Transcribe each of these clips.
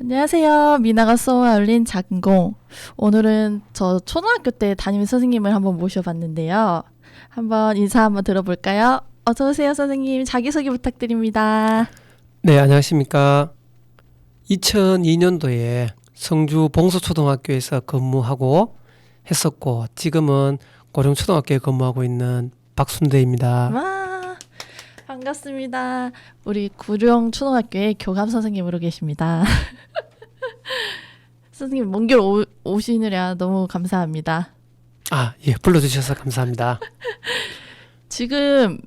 안녕하세요. 미나가 쏘아 올린 작은공. 오늘은 저 초등학교 때 담임 선생님을 한번 모셔봤는데요. 한번 인사 한번 들어볼까요? 어서 오세요, 선생님. 자기소개 부탁드립니다. 네, 안녕하십니까. 2002년도에 성주 봉소초등학교에서 근무하고 했었고, 지금은 고령초등학교에 근무하고 있는 박순대입니다. 와, 반갑습니다. 우리 구룡 초등학교의 교감 선생님으로 계십니다. 선생님 먼 길 오시느라 너무 감사합니다. 예, 불러주셔서 감사합니다. 지금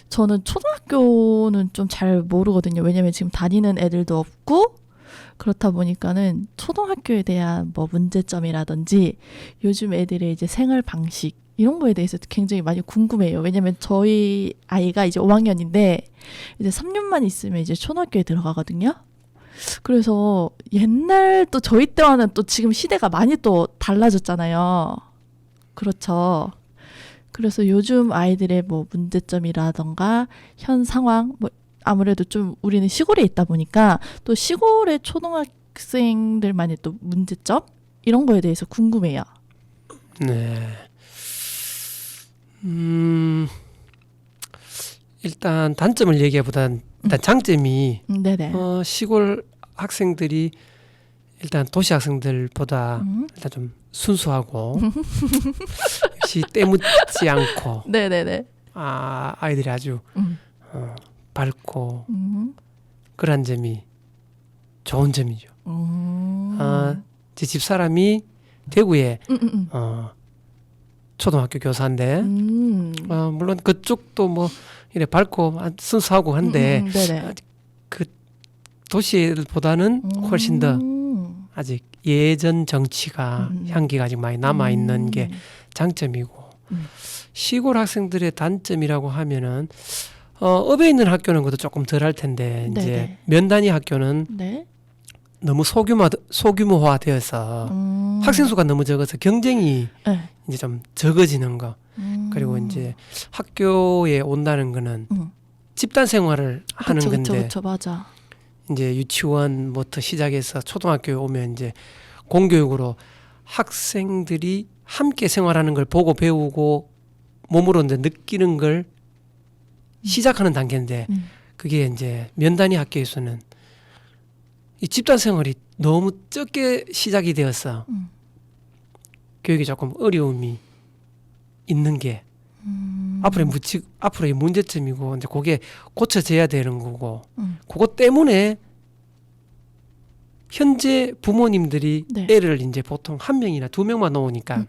저는 초등학교는 좀 잘 모르거든요. 왜냐면 지금 다니는 애들도 없고 그렇다 보니까는 초등학교에 대한 뭐 문제점이라든지 요즘 애들의 이제 생활 방식 이런 거에 대해서 굉장히 많이 궁금해요. 왜냐면 저희 아이가 이제 5학년인데 이제 3년만 있으면 이제 초등학교에 들어가거든요. 그래서 옛날 또 저희 때와는 또 지금 시대가 많이 또 달라졌잖아요. 그렇죠. 그래서 요즘 아이들의 뭐 문제점이라던가 현 상황 뭐 아무래도 좀 우리는 시골에 있다 보니까 또 시골의 초등학생들만의 또 문제점 이런 거에 대해서 궁금해요. 네. 일단 단점을 얘기하기보단 일단 장점이 네네. 시골 학생들이 일단 도시 학생들보다 일단 좀 순수하고 역시 때묻지 않고 네네네. 아이들이 아주 밝고 음. 그런 점이 좋은 점이죠. 제 집사람이 대구에 초등학교 교사인데 물론 그쪽도 뭐 이래 밝고 순수하고 한데 네네. 그 도시 애들보다는 훨씬 더 아직 예전 정치가 향기가 아직 많이 남아있는 게 장점이고 시골 학생들의 단점이라고 하면은 업에 있는 학교는 그것도 조금 덜 할 텐데 네네. 이제 면단위 학교는 네. 너무 소규모화되어서 학생 수가 너무 적어서 경쟁이 네. 이제 좀 적어지는 거 그리고 이제 학교에 온다는 거는 집단 생활을 하는 그쵸, 건데 그쵸, 맞아. 이제 유치원부터 시작해서 초등학교에 오면 이제 공교육으로 학생들이 함께 생활하는 걸 보고 배우고 몸으로 이제 느끼는 걸 시작하는 단계인데 그게 이제 면단위 학교에서는 이 집단 생활이 너무 적게 시작이 되어서 교육이 조금 어려움이 있는 게 앞으로의 문제점이고 이제 그게 고쳐져야 되는 거고 그것 때문에 현재 부모님들이 네. 애를 이제 보통 한 명이나 두 명만 놓으니까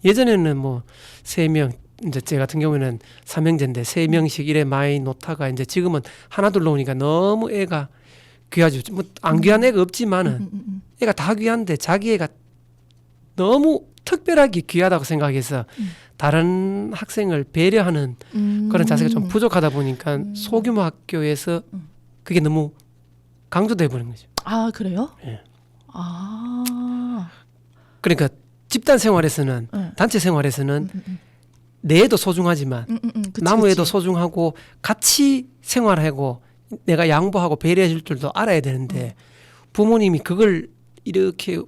예전에는 뭐 세 명 이제 제 같은 경우에는 삼형제인데 세 명씩 이래 많이 놓다가 이제 지금은 하나 둘 놓으니까 너무 애가 귀하죠. 뭐 안 귀한 애가 없지만은 애가 다 귀한데 자기 애가 너무 특별하게 귀하다고 생각해서 다른 학생을 배려하는 그런 자세가 좀 부족하다 보니까 소규모 학교에서 그게 너무 강조돼 버린 거죠. 아, 그래요? 예. 그러니까 그러니까 집단 생활에서는 단체 생활에서는 내 애도 소중하지만 남의 애도 소중하고 같이 생활하고 내가 양보하고 배려해 줄 줄도 알아야 되는데 부모님이 그걸 이렇게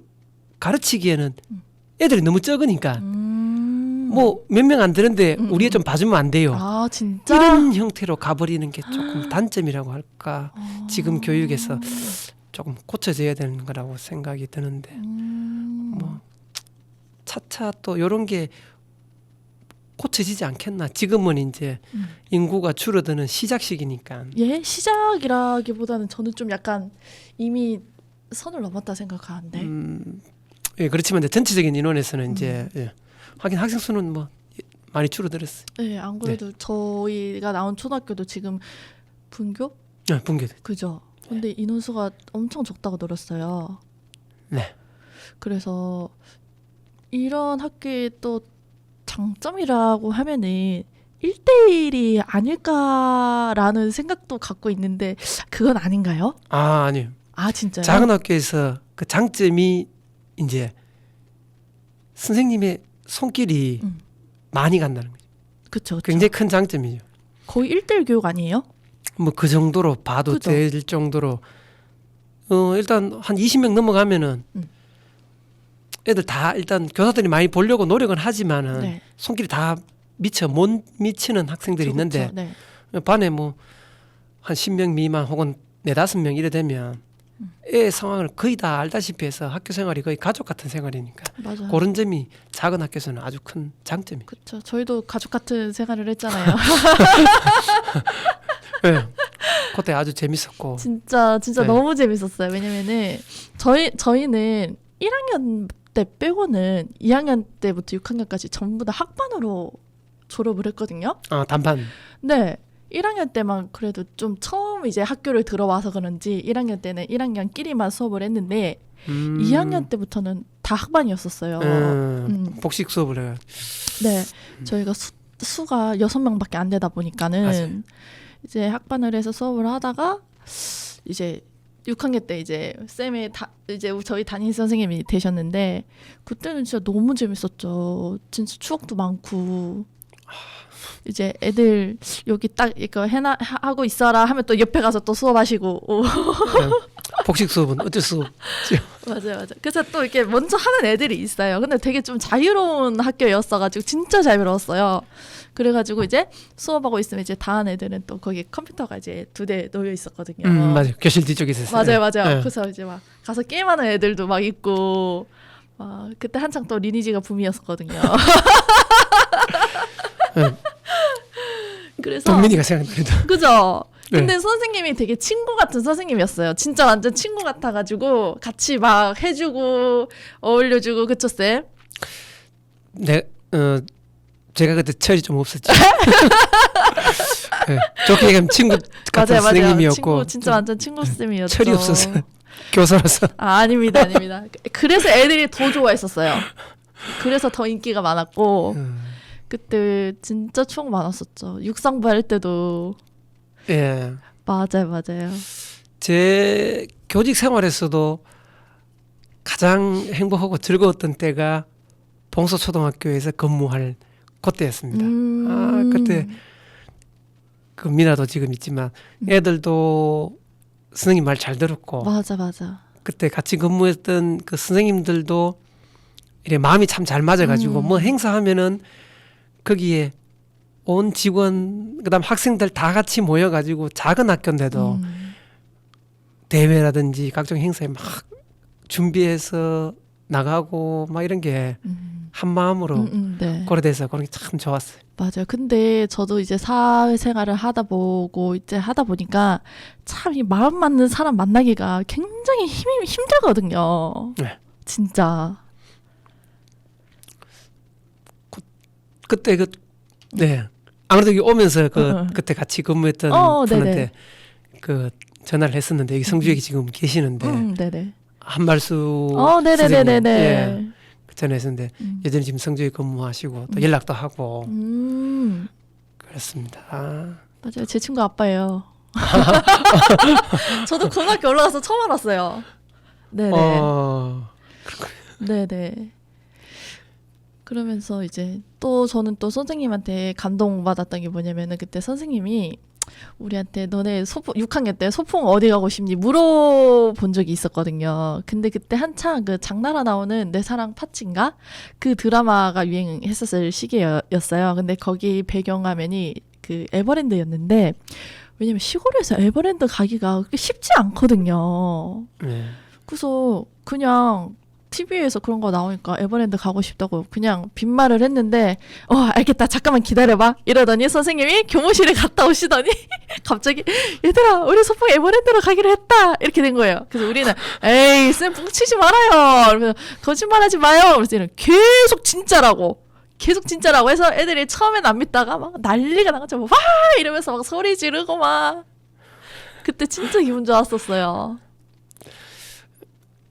가르치기에는 애들이 너무 적으니까 뭐 몇 명 안 되는데 우리 애 좀 봐주면 안 돼요. 아, 진짜? 이런 형태로 가버리는 게 조금 단점이라고 할까. 지금 교육에서 조금 고쳐져야 되는 거라고 생각이 드는데 뭐 차차 또 이런 게 고쳐지지 않겠나. 지금은 이제 인구가 줄어드는 시작 시기니까. 예, 시작이라기보다는 저는 좀 약간 이미 선을 넘었다 생각하는데. 예, 그렇지만 이제 전체적인 인원에서는 이제 하긴 학생 수는 뭐 많이 줄어들었어요. 네, 안 그래도 저희가 나온 초등학교도 지금 분교? 네, 분교돼. 그죠. 근데 인원수가 엄청 적다고 들었어요. 네. 그래서 이런 학교의 또 장점이라고 하면은 1대1이 아닐까라는 생각도 갖고 있는데 그건 아닌가요? 아니요. 아, 진짜요? 작은 학교에서 그 장점이 이제 선생님의 손길이 많이 간다는 거죠. 그쵸. 굉장히 큰 장점이죠. 거의 1대1 교육 아니에요? 뭐 그 정도로 봐도 그죠? 될 정도로 일단 한 20명 넘어가면은 애들 다 일단 교사들이 많이 보려고 노력은 하지만은 네. 손길이 다 미쳐 못 미치는 학생들이 있는데 그쵸. 네. 반에 뭐 한 10명 미만 혹은 4-5명 이래 되면 애 상황을 거의 다 알다시피 해서 학교 생활이 거의 가족 같은 생활이니까 맞아요. 그런 점이 작은 학교에서는 아주 큰 장점이에요. 그렇죠. 저희도 가족 같은 생활을 했잖아요. 네. 그때 아주 재밌었고 진짜 네. 너무 재밌었어요. 왜냐면은 저희는 1학년 때 빼고는 2학년 때부터 6학년까지 전부 다 학반으로 졸업을 했거든요. 단판. 네. 1학년 때만 그래도 좀 처음 이제 학교를 들어와서 그런지 1학년 때는 1학년끼리만 수업을 했는데 2학년 때부터는 다 학반이었었어요. 복식 수업을 해요. 네. 저희가 수가 6명밖에 안 되다 보니까는 맞아요. 이제 학반을 해서 수업을 하다가 이제 6학년 때 이제 쌤의 이제 저희 담임 선생님이 되셨는데 그때는 진짜 너무 재밌었죠. 진짜 추억도 많고 이제 애들 여기 딱 이거 하고 있어라 하면 또 옆에 가서 또 수업하시고 복식 수업은 어쩔 수 없죠. 맞아요. 그래서 또 이렇게 먼저 하는 애들이 있어요. 근데 되게 좀 자유로운 학교였어가지고 진짜 자유로웠어요. 그래가지고 이제 수업하고 있으면 이제 다른 애들은 또 거기 컴퓨터가 이제 2대 놓여 있었거든요. 맞아요. 교실 뒤쪽에 있었어요. 맞아요. 네. 그래서 이제 막 가서 게임하는 애들도 막 있고 그때 한창 또 리니지가 붐이었었거든요. 네. 그래서 동민이가 생각나도. 그죠? 네. 근데 선생님이 되게 친구 같은 선생님이었어요. 진짜 완전 친구 같아가지고 같이 막 해주고 어울려주고 그쵸 쌤? 네, 제가 그때 철이 좀 없었죠. 네, 좋게 얘기하면 친구 같은 맞아요. 선생님이었고 친구 진짜 완전 친구 쌤이었죠. 철이 없어서 교사로서. 아닙니다. 그래서 애들이 더 좋아했었어요. 그래서 더 인기가 많았고 그때 진짜 추억 많았었죠. 육상부 할 때도. 예. 맞아요. 제 교직 생활에서도 가장 행복하고 즐거웠던 때가 봉서초등학교에서 근무할 그때였습니다. 그때 그 미나도 지금 있지만 애들도 선생님 말 잘 들었고 맞아. 그때 같이 근무했던 그 선생님들도 이래 마음이 참 잘 맞아가지고 뭐 행사하면은 거기에 온 직원 그다음 학생들 다 같이 모여가지고 작은 학교인데도 대회라든지 각종 행사에 막 준비해서 나가고 막 이런 게 한 마음으로 네. 고려돼서 그런 게 참 좋았어요. 맞아요. 근데 저도 이제 사회생활을 하다 보니까 참 이 마음 맞는 사람 만나기가 굉장히 힘들거든요. 네. 진짜. 그때 네. 아무래도 여기 오면서 그때 같이 근무했던 분한테 그 전화를 했었는데 여기 성주에 지금 계시는데 네네. 한말수 네네네네. 예, 전화했었는데 여전히 지금 성주에 근무하시고 또 연락도 하고 그렇습니다. 맞아요. 제 친구 아빠예요. 저도 고등학교 올라가서 처음 알았어요. 네네. 네네. 그러면서 이제 또 저는 또 선생님한테 감동받았던 게 뭐냐면은 그때 선생님이 우리한테 너네 6학년 때 소풍 어디 가고 싶니 물어본 적이 있었거든요. 근데 그때 한창 그 장나라 나오는 내 사랑 파츠인가? 그 드라마가 유행했었을 시기였어요. 근데 거기 배경화면이 그 에버랜드였는데 왜냐면 시골에서 에버랜드 가기가 그렇게 쉽지 않거든요. 네. 그래서 그냥 TV에서 그런 거 나오니까 에버랜드 가고 싶다고 그냥 빈말을 했는데 알겠다 잠깐만 기다려봐 이러더니 선생님이 교무실에 갔다 오시더니 갑자기 얘들아 우리 소풍 에버랜드로 가기로 했다 이렇게 된 거예요. 그래서 우리는 에이 쌤 뻥치지 말아요. 그러면서 거짓말하지 마요. 그래서 얘는 계속 진짜라고 해서 애들이 처음엔 안 믿다가 막 난리가 나가지고 와 이러면서 막 소리 지르고 막 그때 진짜 기분 좋았었어요.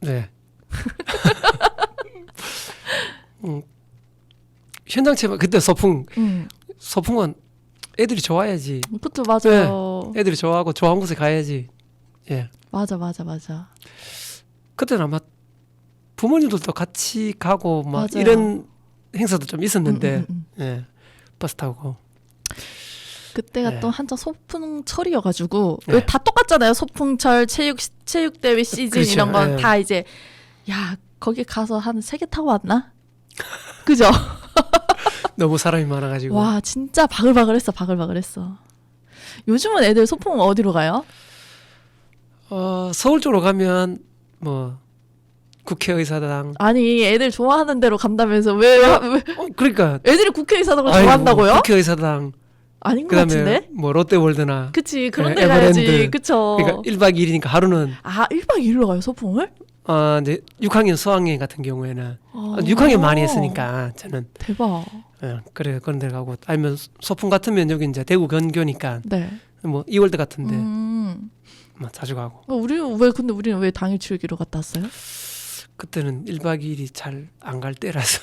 네. 현장 체험 그때 소풍은 애들이 좋아야지. 그것도 맞아요. 네. 애들이 좋아하고 좋아하는 곳에 가야지. 예. 맞아. 그때는 아마 부모님들도 같이 가고 막 맞아요. 이런 행사도 좀 있었는데 예. 버스 타고 그때가 네. 또 한창 소풍철이어가지고 네. 왜 다 똑같잖아요. 소풍철, 체육대회 시즌 그렇죠. 이런 건 네. 다 이제 야 거기 가서 한 3개 타고 왔나? 그죠? 너무 사람이 많아가지고. 와 진짜 바글바글했어. 요즘은 애들 소풍 어디로 가요? 서울 쪽으로 가면 뭐 국회의사당. 아니 애들 좋아하는 대로 간다면서 왜 그러니까 애들이 국회의사당을 아이고, 좋아한다고요? 국회의사당. 아닌 것 그다음에 같은데? 뭐 롯데월드나. 그치 그런 네, 데 가야지. 에버랜드. 그쵸? 그러니까 1박 2일이니까 하루는 1박 2일로 가요 소풍을? 이제 6학년 수학여행 같은 경우에는 아, 6학년 많이 했으니까 저는 대박. 그래 그런 데 가고 아니면 소풍 같으면 여기 이제 대구 근교니까 네. 뭐 이월드 같은데 음. 뭐 자주 가고 근데 우리는 왜 당일 치우기로 갔다 왔어요? 그때는 1박 2일이 잘 안 갈 때라서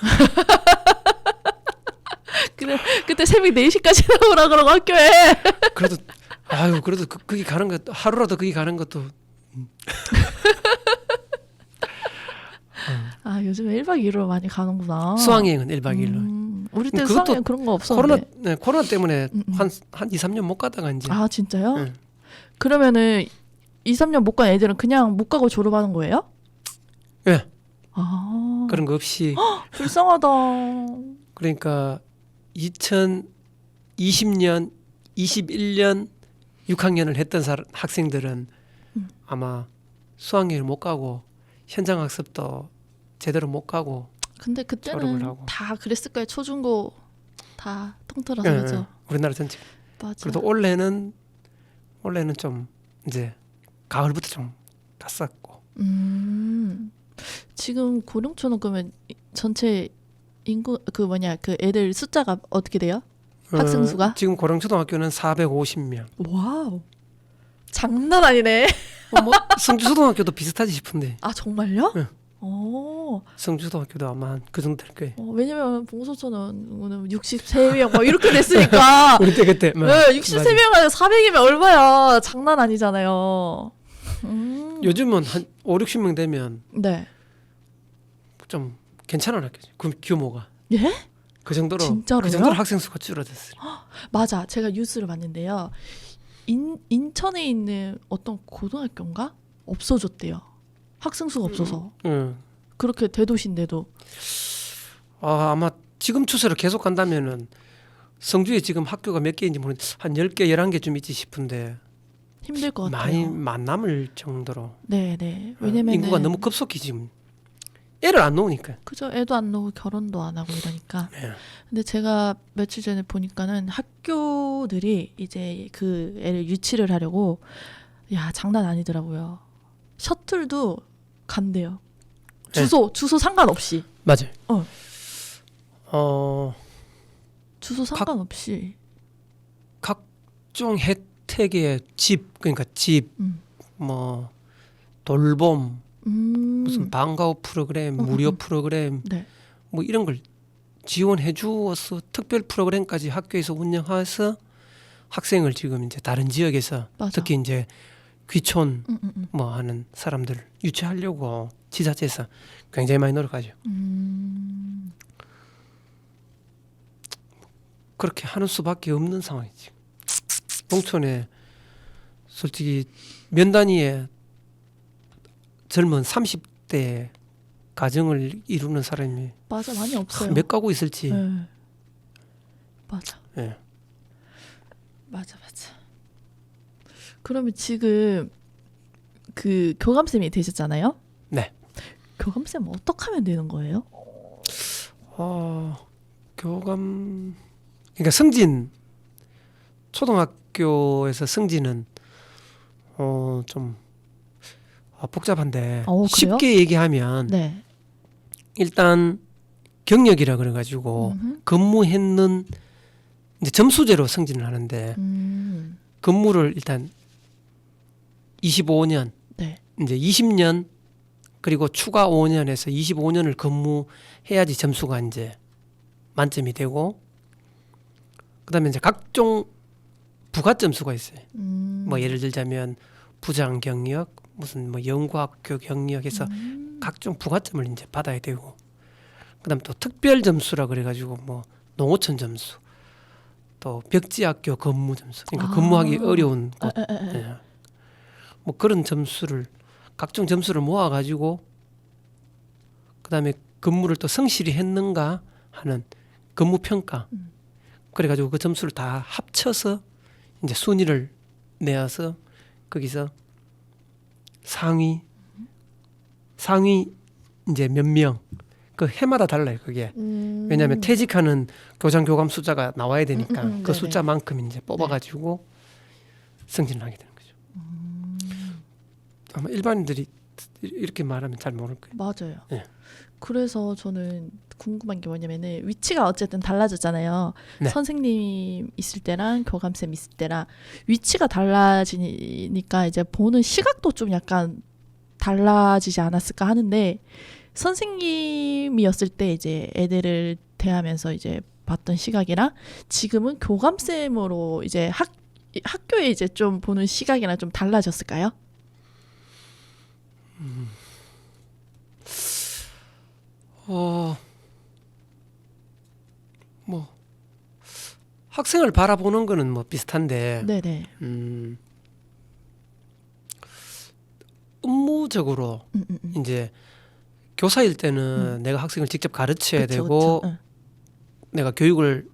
그때 새벽 4시까지 나오라 그러고 학교에. 그래도 그래도 거기 가는 것 하루라도 거기 가는 것도 요즘에 1박 2일로 많이 가는구나. 수학여행은 1박 2일로 우리 때 그것도 수학여행 그런 거 없었는데. 코로나 때문에 음. 한 2, 3년 못 가다가 이제 진짜요? 네. 그러면은 2, 3년 못 간 애들은 그냥 못 가고 졸업하는 거예요? 예. 그런 거 없이 불쌍하다. 그러니까 2020년 21년 6학년을 했던 학생들은 아마 수학여행을 못 가고 현장 학습도 제대로 못 가고 근데 졸업을 그때는 하고. 다 그랬을 거예요. 초중고 다 통틀어서 예, 그죠? 우리나라 전체. 맞아. 그래도 올해는 좀 이제 가을부터 좀 갔었고. 지금 고령초는 그러면 전체 인구 그 애들 숫자가 어떻게 돼요? 학생 수가? 지금 고령초등학교는 450명. 와우. 장난 아니네. 뭐 성주초등학교도 비슷하지 싶은데. 정말요? 응. 성주초등학교도 아마 한 그 정도 될 거예요. 왜냐면 봉소초는 63명 막 이렇게 됐으니까. 우리 때 그때. 네, 63명 아니라 400이면 얼마야? 장난 아니잖아요. 요즘은 한 5, 60명 되면 네. 좀 괜찮은 학교지. 그 규모가. 예? 그 정도로 진짜로요? 그 정도로 학생 수가 줄어들었어요. 맞아. 제가 뉴스를 봤는데요. 인천에 있는 어떤 고등학교인가? 없어졌대요. 학생 수가 없어서. 그렇게 대도시인데도. 아마 지금 추세로 계속 간다면은 성주에 지금 학교가 몇 개인지 모르는데 한 10개, 11개쯤 있지 싶은데 힘들 것 같아요. 많이 안 남을 정도로. 네. 왜냐면 인구가 너무 급속히 지금 애를 안 놓으니까. 그죠. 애도 안 낳고 결혼도 안 하고 이러니까. 네. 근데 제가 며칠 전에 보니까는 학교들이 이제 그 애를 유치를 하려고 장난 아니더라고요. 셔틀도 간대요. 주소 상관없이. 맞아요. 주소 상관없이. 각종 혜택의 그러니까 집, 뭐 돌봄, 무슨 방과후 프로그램, 무료 프로그램, 네. 뭐 이런 걸 지원해 주어서 특별 프로그램까지 학교에서 운영해서 학생을 지금 이제 다른 지역에서 맞아. 특히 이제 귀촌 뭐 하는 사람들 유치하려고 지자체에서 굉장히 많이 노력하죠. 그렇게 하는 수밖에 없는 상황이지. 농촌에 솔직히 면 단위의 젊은 30대 가정을 이루는 사람이 맞아. 많이 없어요. 몇 가구 있을지. 네. 맞아. 네. 맞아. 그러면 지금 그 교감쌤이 되셨잖아요? 네. 교감쌤 어떻게 하면 되는 거예요? 교감 그러니까 승진 초등학교에서 승진은 좀 복잡한데 그래요? 쉽게 얘기하면 네. 일단 경력이라 그래가지고 근무했는 이제 점수제로 승진을 하는데 근무를 일단 25년 네. 이제 20년 그리고 추가 5년에서 25년을 근무해야지 점수가 이제 만점이 되고 그다음에 이제 각종 부가 점수가 있어요. 뭐 예를 들자면 부장 경력 무슨 뭐 연구학교 경력에서 각종 부가점을 이제 받아야 되고 그다음 또 특별 점수라 그래가지고 뭐 농어촌 점수 또 벽지학교 근무 점수, 그러니까 아. 근무하기 어려운 곳, 에. 예. 뭐 그런 점수를 각종 점수를 모아가지고 그다음에 근무를 또 성실히 했는가 하는 근무 평가. 그래가지고 그 점수를 다 합쳐서 이제 순위를 내어서 거기서 상위 이제 몇 명. 그 해마다 달라요, 그게. 왜냐하면 퇴직하는 교장 교감 숫자가 나와야 되니까 그 네네. 숫자만큼 이제 뽑아가지고 승진을 하게 되는 거죠. 아마 일반인들이 이렇게 말하면 잘 모를 거예요. 맞아요. 예. 그래서 저는 궁금한 게 뭐냐면은 위치가 어쨌든 달라졌잖아요. 네. 선생님 있을 때랑 교감쌤 있을 때랑 위치가 달라지니까 이제 보는 시각도 좀 약간 달라지지 않았을까 하는데 선생님이었을 때 이제 애들을 대하면서 이제 봤던 시각이랑 지금은 교감쌤으로 이제 학교에 이제 좀 보는 시각이랑 좀 달라졌을까요? 뭐 학생을 바라보는 거는 뭐 비슷한데 네네. 업무적으로 이제 교사일 때는 내가 학생을 직접 가르쳐야 그쵸, 되고 그쵸. 응. 내가 교육을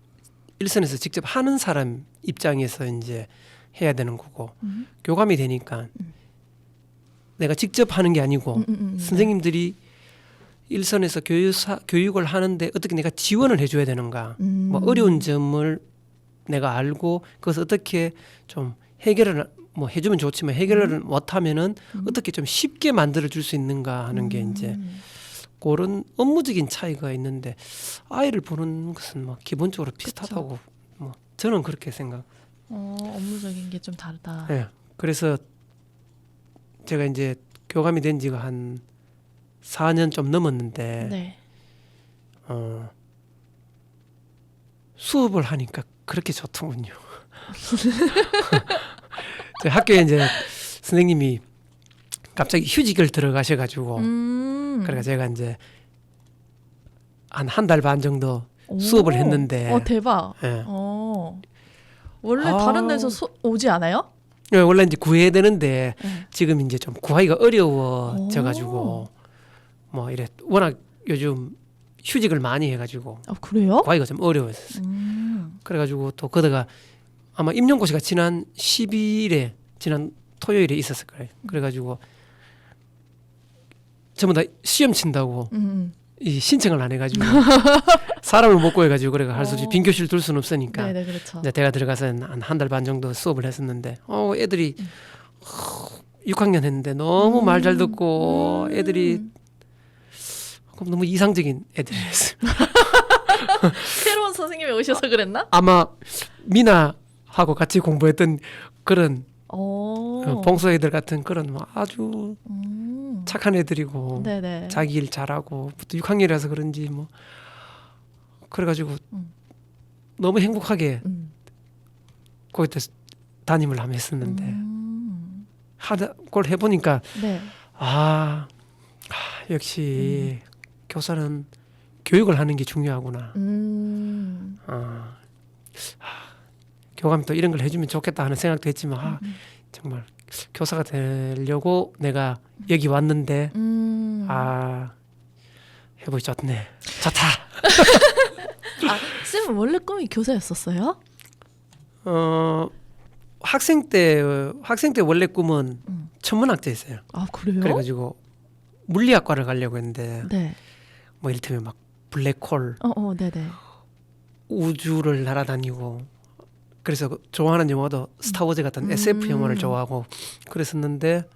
일선에서 직접 하는 사람 입장에서 이제 해야 되는 거고 교감이 되니까 내가 직접 하는 게 아니고 선생님들이 일선에서 교육을 하는데 어떻게 내가 지원을 해줘야 되는가 뭐 어려운 점을 내가 알고 그것을 어떻게 좀 해결을 뭐 해주면 좋지만 해결을 못하면은 어떻게 좀 쉽게 만들어 줄 수 있는가 하는 게 이제 그런 업무적인 차이가 있는데 아이를 보는 것은 뭐 기본적으로 비슷하다고 뭐 저는 그렇게 생각. 업무적인 게 좀 다르다. 예. 그래서 제가 이제 교감이 된 지가 한 4년 좀 넘었는데 네. 수업을 하니까 그렇게 좋더군요. 저희 학교에 이제 선생님이 갑자기 휴직을 들어가셔가지고 그래서 제가 이제 한 달 반 정도 수업을 했는데 대박. 예. 원래 다른 데서 오지 않아요? 예, 원래 이제 구해야 되는데 네. 지금 이제 좀 구하기가 어려워져가지고 뭐 이래 워낙 요즘 휴직을 많이 해가지고 그래요? 구하기가 좀 어려웠어요. 그래가지고 또 그러다가 아마 임용고시가 지난 12일에 지난 토요일에 있었을 거예요. 그래가지고 전부 다 시험 친다고 이 신청을 안 해가지고 사람을 못 구해가지고 그래가 할 수 없이 빈 교실 둘 수는 없으니까 네네 그렇죠. 이제 제가 들어가서 한 달 반 정도 수업을 했었는데 애들이 6학년 했는데 너무 말 잘 듣고 애들이 너무 이상적인 애들이었어요. 새로운 선생님이 오셔서 그랬나? 아마 미나하고 같이 공부했던 그런 봉서 애들 같은 그런 뭐 아주 착한 애들이고 네네. 자기 일 잘하고 또 6학년이라서 그런지 뭐 그래가지고 너무 행복하게 거기다 담임을 하며 했었는데 그걸 해보니까 네. 역시 교사는 교육을 하는 게 중요하구나. 교감이 또 이런 걸 해주면 좋겠다 하는 생각도 했지만 정말 교사가 되려고 내가 여기 왔는데 해보기 좋네. 좋다. 쌤은 원래 꿈이 교사였었어요? 학생 때 원래 꿈은 천문학자였어요. 그래요? 그래가지고 물리학과를 가려고 했는데 네. 뭐 이를테면 막 블랙홀, 네네. 우주를 날아다니고 그래서 좋아하는 영화도 스타워즈 같은 SF 영화를 좋아하고 그랬었는데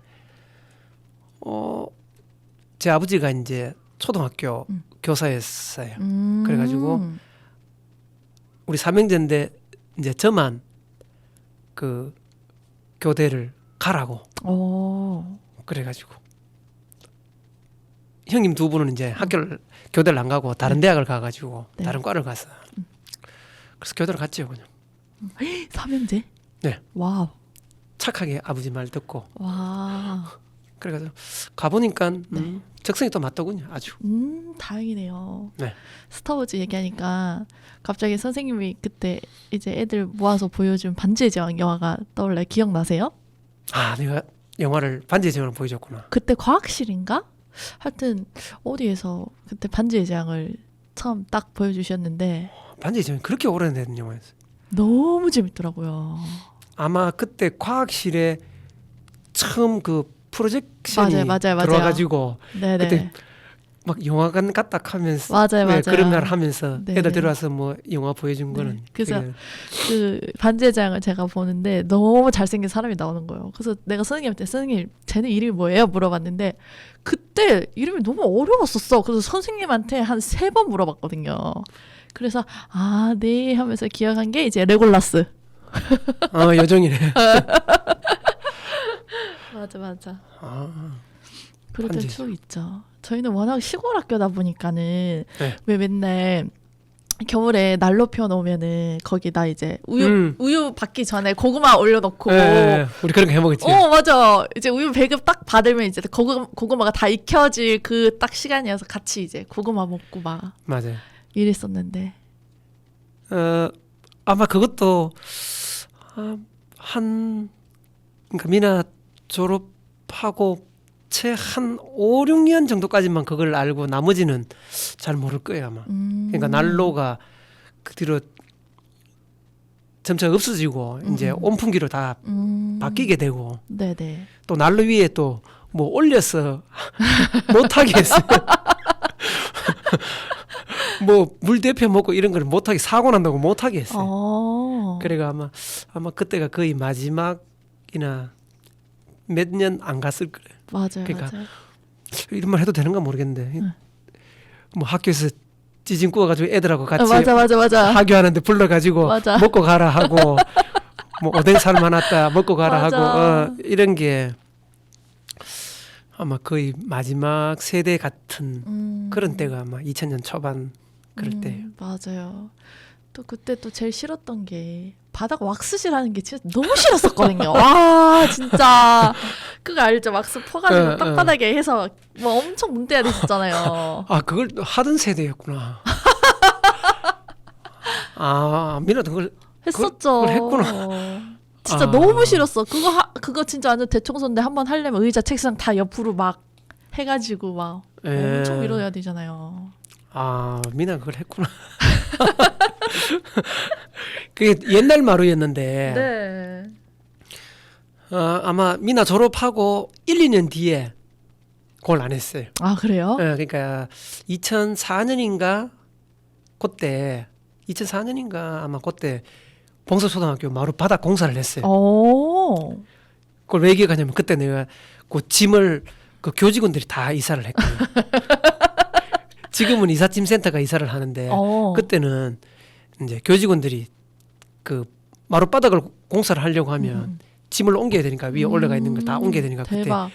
제 아버지가 이제 초등학교 교사였어요. 그래가지고 우리 삼형제인데 이제 저만 그 교대를 가라고 그래가지고 형님 두 분은 이제 교대를 안 가고 다른 대학을 가가지고 네. 다른 과를 갔어요. 그래서 교대를 갔죠 그냥. 삼형제? 네. 와우. 착하게 아버지 말 듣고 와. 그래가지고 가보니까 네. 적성이 또 맞더군요. 아주. 다행이네요. 네. 스타워즈 얘기하니까 갑자기 선생님이 그때 이제 애들 모아서 보여준 반지의 제왕 영화가 떠올라요. 기억나세요? 아, 내가 영화를 반지의 제왕을 보여줬구나. 그때 과학실인가? 하여튼 어디에서 그때 반지의 제왕을 처음 딱 보여주셨는데 반지의 제왕이 그렇게 오래된 영화였어요. 너무 재밌더라고요. 아마 그때 과학실에 처음 그 프로젝션이 맞아요. 들어와가지고 네네. 그때 막 영화관 갔다 하면서 맞아요. 그런 날 하면서 네. 애들 들어와서 뭐 영화 보여준 네. 거는 그래서 되게 그 반지의 제왕을 제가 보는데 너무 잘생긴 사람이 나오는 거예요. 그래서 내가 선생님한테 선생님 쟤는 이름이 뭐예요? 물어봤는데 그때 이름이 너무 어려웠었어. 그래서 선생님한테 한 3번 물어봤거든요. 그래서 아, 네 하면서 기억한 게 이제 레골라스. 여정이네. 맞아. 아, 그랬던 반지의 추억 있죠. 저희는 워낙 시골 학교다 보니까는 네. 왜 맨날 겨울에 난로 펴놓으면은 거기다 이제 우유 받기 전에 고구마 올려놓고 우리 그런 거 해먹었지. 맞아. 이제 우유 배급 딱 받으면 이제 고구마가 다 익혀질 그 딱 시간이어서 같이 이제 고구마 먹고 막 맞아요. 이랬었는데. 아마 그것도 그러니까 미나 졸업하고 채 한 5, 6년 정도까지만 그걸 알고 나머지는 잘 모를 거예요 아마. 그러니까 난로가 그 뒤로 점차 없어지고 이제 온풍기로 다 바뀌게 되고 네네. 또 난로 위에 또 뭐 올려서 못하게 했어요. 뭐 물 데펴 먹고 이런 걸 못하게 사고 난다고 못하게 했어요. 그래가 아마 그때가 거의 마지막이나 몇 년 안 갔을 거예요. 맞아요. 그러니까 맞아요. 이런 말 해도 되는가 모르겠는데 뭐 학교에서 찌진 구워가지고 애들하고 같이 맞아. 하교하는데 불러가지고 맞아. 먹고 가라 하고 뭐 오뎅 삶아놨다 먹고 가라 맞아. 하고 이런 게 아마 거의 마지막 세대 같은 그런 때가 아마 2000년 초반 그럴 때예요. 맞아요. 또 그때 또 제일 싫었던 게 바닥 왁스질 하는 게 진짜 너무 싫었었거든요. 와 진짜 그거 알죠? 왁스 퍼가지고 땅바닥에 해서 뭐 엄청 뭉대야 됐었잖아요. 아 그걸 또 하던 세대였구나. 아 미나도 그걸 했었죠. 그걸 했구나. 진짜 너무 싫었어. 그거 진짜 완전 대청소인데 한번 하려면 의자 책상 다 옆으로 막 해가지고 막 엄청 밀어야 되잖아요. 아 미나 그걸 했구나. 그게 옛날 마루였는데 네. 아마 미나 졸업하고 1, 2년 뒤에 그걸 안 했어요. 아 그래요? 그러니까 2004년인가 그때 2004년인가 아마 그때 봉서초등학교 마루 바닥 공사를 했어요. 그걸 왜 기억하냐면 그때 내가 그 짐을 그 교직원들이 다 이사를 했거든요. 지금은 이삿짐 센터가 이사를 하는데 그때는 이제 교직원들이 그 마룻바닥을 공사를 하려고 하면 짐을 옮겨야 되니까 위에 올라가 있는 걸 다 옮겨야 되니까 대박.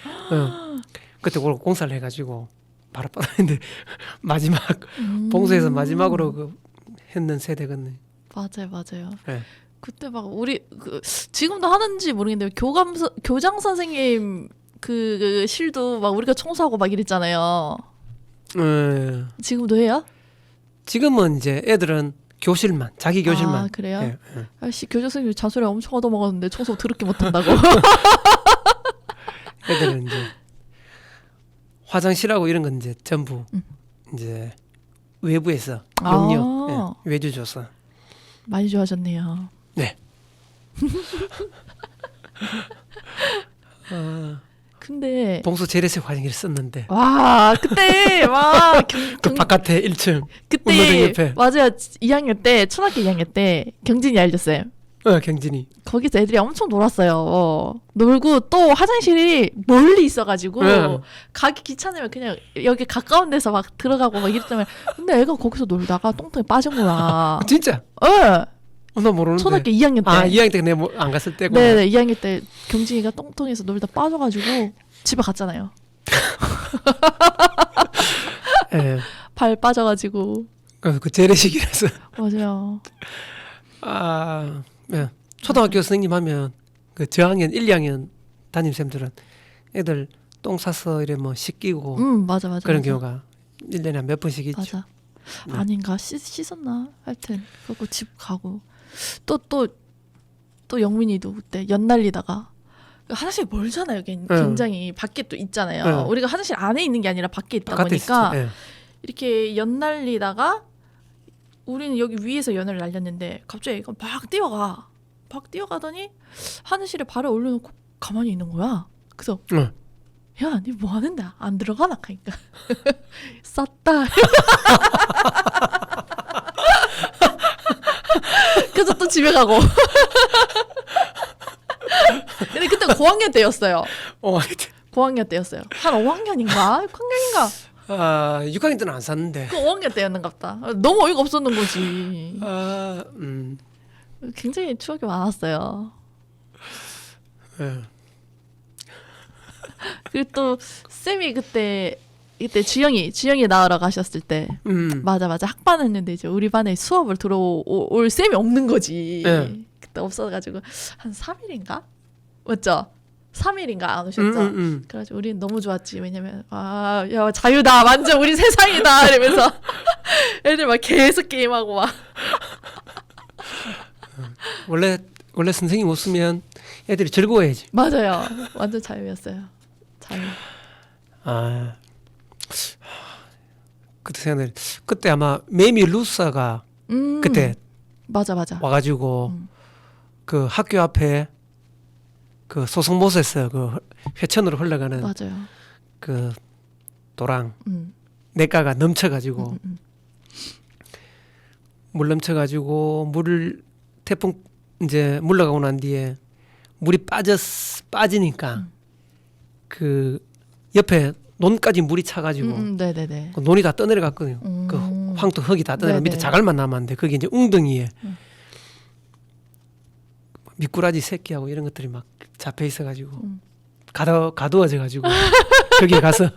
그때 그걸 공사를 해가지고 마룻바닥인데 마지막 봉사에서 마지막으로 그 했는 세대거든요. 맞아요. 네. 그때 막 우리 지금도 하는지 모르겠는데 교장 선생님 그 실도 막 우리가 청소하고 막 이랬잖아요. 지금도 해요? 지금은 이제 애들은 교실만 자기 교실만. 아 그래요? 예. 아씨 교장 선생님 잔소리 엄청 얻어먹었는데 청소 더럽게 못한다고. 애들은 이제 화장실하고 이런 건 이제 전부 이제 외부에서 용역 외주 줘서 많이 좋아졌네요. 네. 근데 봉수 재래식 화장실 썼는데 와 그때 와 그 바깥에 1층 그때 운동장 옆에 맞아요. 2학년 때 초등학교 2학년 때 경진이 알려쌤 경진이 거기서 애들이 엄청 놀았어요. 놀고 또 화장실이 멀리 있어가지고 가기 귀찮으면 그냥 여기 가까운 데서 막 들어가고 막 이랬다면 근데 애가 거기서 놀다가 똥통에 빠진 거야. 진짜? 나 모르는데. 초등학교 2학년 때. 2학년 때 내가 안 갔을 때구나. 네네 2학년 때 경진이가 똥통에서 놀다 빠져가지고 집에 갔잖아요. 네. 발 빠져가지고. 그 재래식이라서. 맞아요. 네. 초등학교 선생님 하면 그 저학년 1, 2학년 담임쌤들은 애들 똥 싸서 이래 뭐 씻기고 맞아 그런 맞아. 경우가 1년에 한 몇 번씩 있죠. 맞아. 네. 아닌가 씻었나 하여튼 그리고 집 가고 또 영민이도 그때 연 날리다가 화장실 멀잖아요. 굉장히 밖에 또 있잖아요. 응. 우리가 화장실 안에 있는 게 아니라 밖에 있다 바깥에 보니까 있었지. 예. 이렇게 연 날리다가 우리는 여기 위에서 연을 날렸는데 갑자기 얘가 막 뛰어가더니 하늘실에 발을 올려놓고 가만히 있는 거야. 그래서 응. 야, 니 뭐 하는데 안 들어가나 하니까 쌌다. 그래서 또 집에 가고. 근데 그때 고학년 때였어요. 고학년 때였어요. 한 5학년인가? 6학년인가? 아, 6학년 때는 안 샀는데. 그 5학년 때였는가 보다. 너무 어이가 없었는 거지. 아, 굉장히 추억이 많았어요. 예. 그리고 또 쌤이 그때 주영이 나으러 가셨을 때 맞아 학반했는데 이제 우리 반에 수업을 들어올 쌤이 없는 거지. 네. 그때 없어가지고 한 3일인가? 맞죠? 3일인가 안 오셨죠? 그래가지고 우리는 너무 좋았지. 왜냐면 야 자유다 완전 우리 세상이다 이러면서 애들 막 계속 게임하고 막. 원래 선생님 없으면 애들이 즐거워야지. 맞아요. 완전 자유였어요. 자유. 아, 그때 생각나. 그때 아마 메미 루사가 그때 맞아. 와가지고 그 학교 앞에 그 소송못에서 그 회천으로 흘러가는 맞아요. 그 도랑 음. 내가가 넘쳐가지고 물 넘쳐가지고 태풍 이제 물러가고 난 뒤에 물이 빠지니까 그 옆에 논까지 물이 차가지고 네네네. 그 논이 다 떠내려갔거든요. 그 황토 흙이 다 떠내려 밑에 자갈만 남았는데 거기 이제 웅덩이에 미꾸라지 새끼하고 이런 것들이 막 잡혀 있어가지고 가두어져가지고 거기에 가서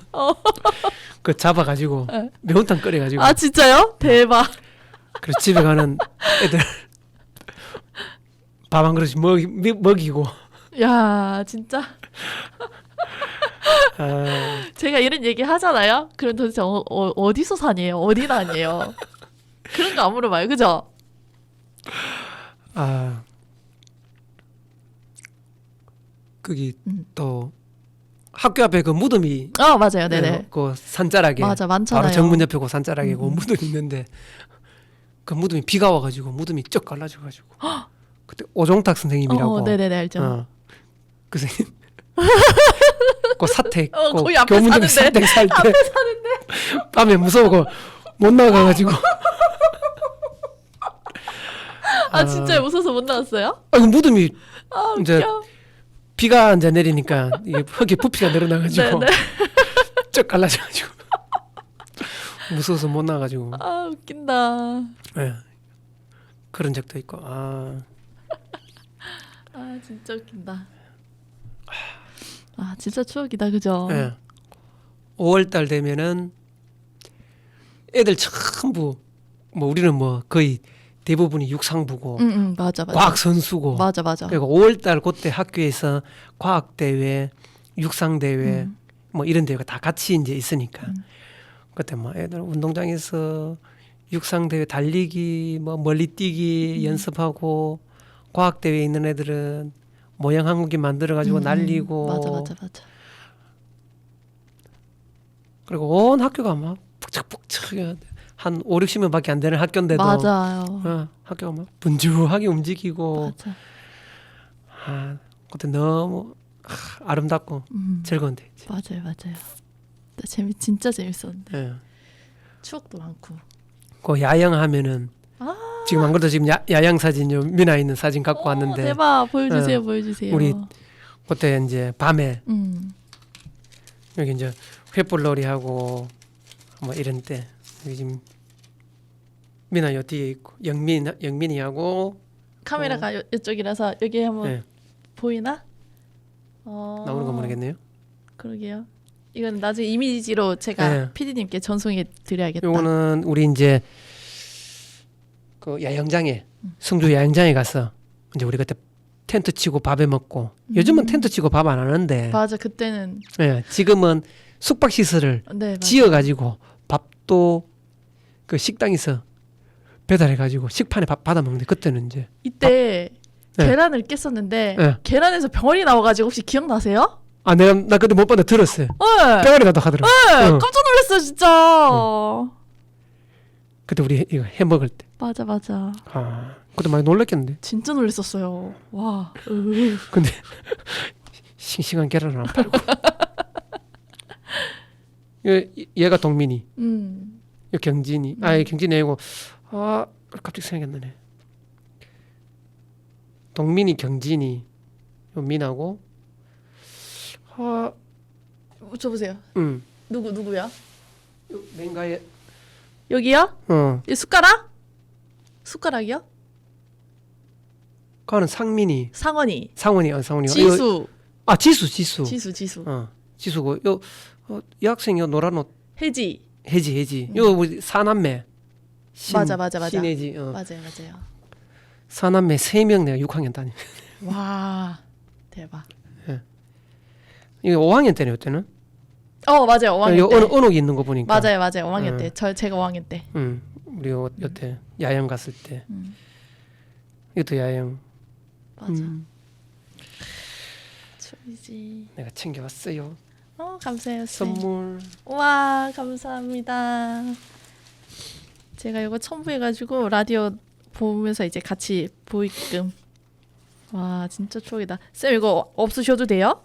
그 잡아가지고 매운탕 끓여가지고 아 진짜요? 대박. 그래서 집에 가는 애들 밥 한 그릇씩 먹이고. 야 진짜 아, 제가 이런 얘기 하잖아요. 그럼 도대체 어디서 사니에요? 어디 나니에요? 그런 거 안 물어봐요. 그죠? 아, 거기 또 학교 앞에 그 무덤이 맞아요. 네네. 그 산자락에 맞아 많잖아요. 바로 정문 옆에 그 산자락에 그 무덤이 있는데 그 무덤이 비가 와가지고 무덤이 쩍 갈라져가지고 그때 오종탁 선생님이라고 네네네 알죠. 그 선생님 그 사택 거기 앞에 교문동에 사는데. 사택 살 때 앞에 사는데. 밤에 무서워고 못 나가가지고 진짜 무서워서 못 나왔어요? 그 무덤이 이제 웃겨. 비가 이제 내리니까 이게 흙에 부피가 늘어나가지고 네네. 쩍 갈라져가지고 무서워서 못 나가지고 웃긴다. 예. 그런 적도 있고 진짜 웃긴다. 진짜 추억이다. 그죠? 예. 5월달 되면은 애들 전부 뭐 우리는 뭐 거의 대부분이 육상부고 맞아. 과학 선수고 맞아. 그리고 5월달 그때 학교에서 과학 대회, 육상 대회 뭐 이런 대회가 다 같이 이제 있으니까 그때 뭐 애들 운동장에서 육상 대회 달리기 뭐 멀리 뛰기 연습하고 과학 대회에 있는 애들은 모형 항공기 만들어 가지고 날리고 맞아. 그리고 온 학교가 막 북적북적 한 5, 60명밖에 안 되는 학교인데도 맞아요. 학교가 막 분주하게 움직이고 맞아. 그때 너무 아름답고 즐거운데 맞아요. 진짜 재밌었는데. 예. 추억도 많고. 그 야영하면은 지금 안 그래도 지금 야영 사진 요 미나 있는 사진 갖고 왔는데 대박 보여주세요. 우리 그때 이제 밤에 여기 이제 횃불놀이 하고 뭐 이런 때 여기 지금 미나 요 뒤에 있고 영민이하고 카메라가 이쪽이라서 여기 한번 네. 보이나? 나오는 거 모르겠네요. 그러게요. 이건 나중에 이미지로 제가 PD님께 전송해 드려야겠다. 요거는 우리 이제 그 야영장에 성주 야영장에 가서 이제 우리 그때 텐트 치고 밥해 먹고 요즘은 텐트 치고 밥 안 하는데 맞아 그때는 예, 지금은 숙박 시설을 네 맞아. 지어 가지고 밥도 그 식당에서 배달해 가지고 식판에 밥 받아 먹는데 그때는 이제 이때 네. 계란을 깼었는데 네. 계란에서 병아리 나와가지고 혹시 기억나세요? 아 내가 나 그때 못 봤는데 들었어요. 네. 병아리 나도 하더라고. 네. 어. 깜짝 놀랐어요 진짜. 그때 우리 이거 해 먹을 때. 맞아 맞아. 아, 그때 많이 놀랐겠는데. 진짜 놀랐었어요. 와. 근데 싱싱한 계란을 안 팔고. 얘가 동민이, 얘 경진이. 얘 경진이 아니고 갑자기 생각이 안 나네. 동민이, 경진이, 요 민하고 저 보세요. 누구야? 요 맨가에 여기요? 이 숟가락? 숟가락이요? 그거는 상민이, 상원이. 상원이. 지수. 지수. 지수. 지수고 이 학생 요 노란 옷 해지. 요 우리 사남매. 맞아. 신혜지. 맞아요. 사남매 3명 내가 6학년 다니. 와 대박. 이거 5학년 때네 그때는. 맞아요 5학년 때. 언옥이 있는 거 보니까. 맞아요 5학년 때. 제가 5학년 때. 우리 여태 야영 갔을 때. 이것도 야영. 맞아. 추위지. 내가 챙겨왔어요. 감사해요. 쌤. 선물. 와 감사합니다. 제가 이거 첨부해가지고 라디오 보면서 이제 같이 보이게끔. 와 진짜 추억이다. 쌤 이거 없으셔도 돼요?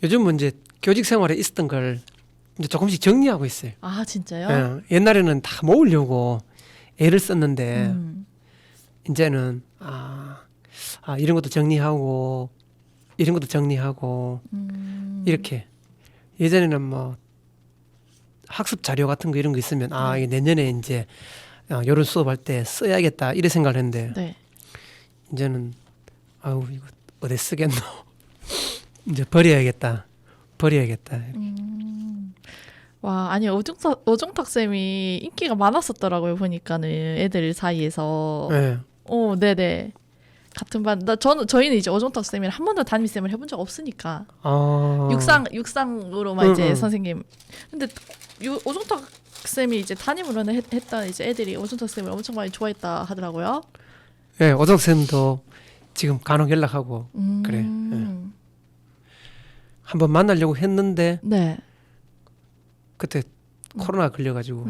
요즘 이제 교직 생활에 있었던 걸 이제 조금씩 정리하고 있어요. 아 진짜요? 옛날에는 다 모으려고 애를 썼는데 이제는 이런 것도 정리하고 이런 것도 정리하고 이렇게. 예전에는 뭐 학습 자료 같은 거 이런 거 있으면 이게 내년에 이제 이런 수업할 때 써야겠다 이래 생각을 했는데 네. 이제는 이거 어디 쓰겠노. 이제 버려야겠다. 와 아니 어종탁 쌤이 인기가 많았었더라고요 보니까는 애들 사이에서. 네. 네네. 같은 반. 저희는 이제 어종탁 쌤이랑 한 번도 담임 쌤을 해본 적 없으니까. 육상으로만 이제 선생님. 근데 어종탁 쌤이 이제 담임으로는 했던 이제 애들이 어종탁 쌤을 엄청 많이 좋아했다 하더라고요. 네, 어종 쌤도 지금 간혹 연락하고 그래. 네. 한번 만나려고 했는데 네. 그때 코로나 걸려가지고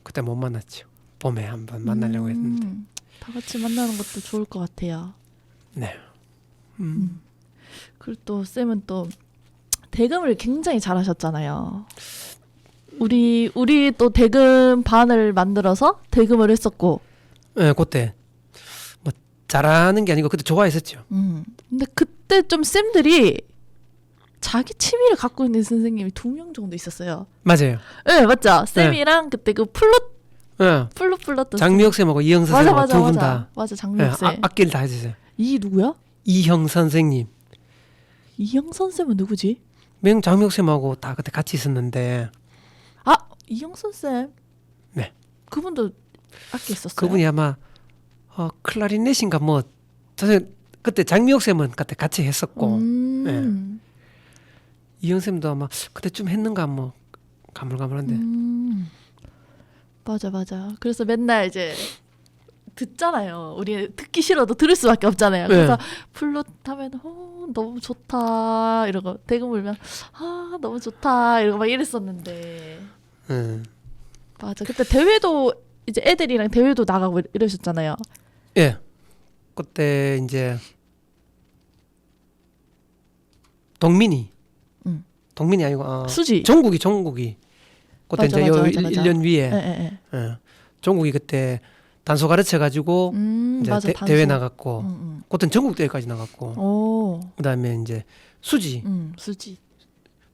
그때 못 만났죠. 봄에 한번 만나려고 했는데. 다 같이 만나는 것도 좋을 것 같아요. 네. 그리고 또 쌤은 또 대금을 굉장히 잘하셨잖아요. 우리 또 대금 반을 만들어서 대금을 했었고. 네, 그때 뭐 잘하는 게 아니고 그때 좋아했었죠. 근데 그때 좀 쌤들이 자기 취미를 갖고 있는 선생님이 2명 정도 있었어요. 맞아요. 네, 맞죠. 쌤이랑 그때 그 플룻 불렀던 장미혁 쌤하고 이형선 쌤하고 두 분 다. 맞아, 장미혁 쌤. 악기를 다 해주세요. 이 누구야? 이형 선생님. 이형선 쌤은 누구지? 명 장미혁 쌤하고 다 그때 같이 있었는데. 이형선 쌤. 네. 그분도 악기 했었어요. 그분이 아마 클라리넷인가 뭐 사실 그때 장미혁 쌤은 그때 같이 했었고. 네. 이형 쌤도 아마 그때 좀 했는가 뭐 가물가물한데. 맞아. 그래서 맨날 이제 듣잖아요. 우리 듣기 싫어도 들을 수밖에 없잖아요. 그래서 플룻 하면 너무 좋다 이러고 대금 불면 너무 좋다 이러고 막 이랬었는데. 맞아. 그때 대회도 이제 애들이랑 대회도 나가고 이러셨잖아요. 예. 그때 이제 동민이 아니고 수지. 종국이 그때 맞아, 이제 맞아. 1년 위에 예. 종국이 그때 단소 가르쳐 가지고 이제 맞아, 대회 나갔고 그때는 전국 대회까지 나갔고 그다음에 이제 수지는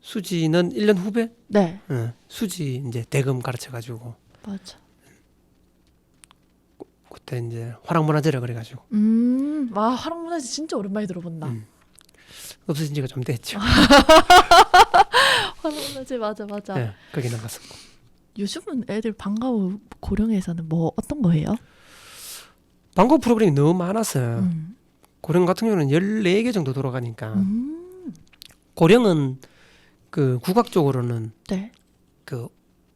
1년 후배. 네. 수지 이제 대금 가르쳐 가지고 맞아. 그때 이제 화랑문화제라 그래 가지고 와 화랑문화제 진짜 오랜만에 들어본다. 없어진 지가 좀 됐죠. 화랑문화제 맞아. 네, 거기 나갔었고. 요즘은 애들 방과 후 고령에서는 뭐 어떤 거 해요? 방과 후 프로그램이 너무 많아서 음. 고령 같은 경우는 14개 정도 돌아가니까 음. 고령은 그 국악적으로는 네. 그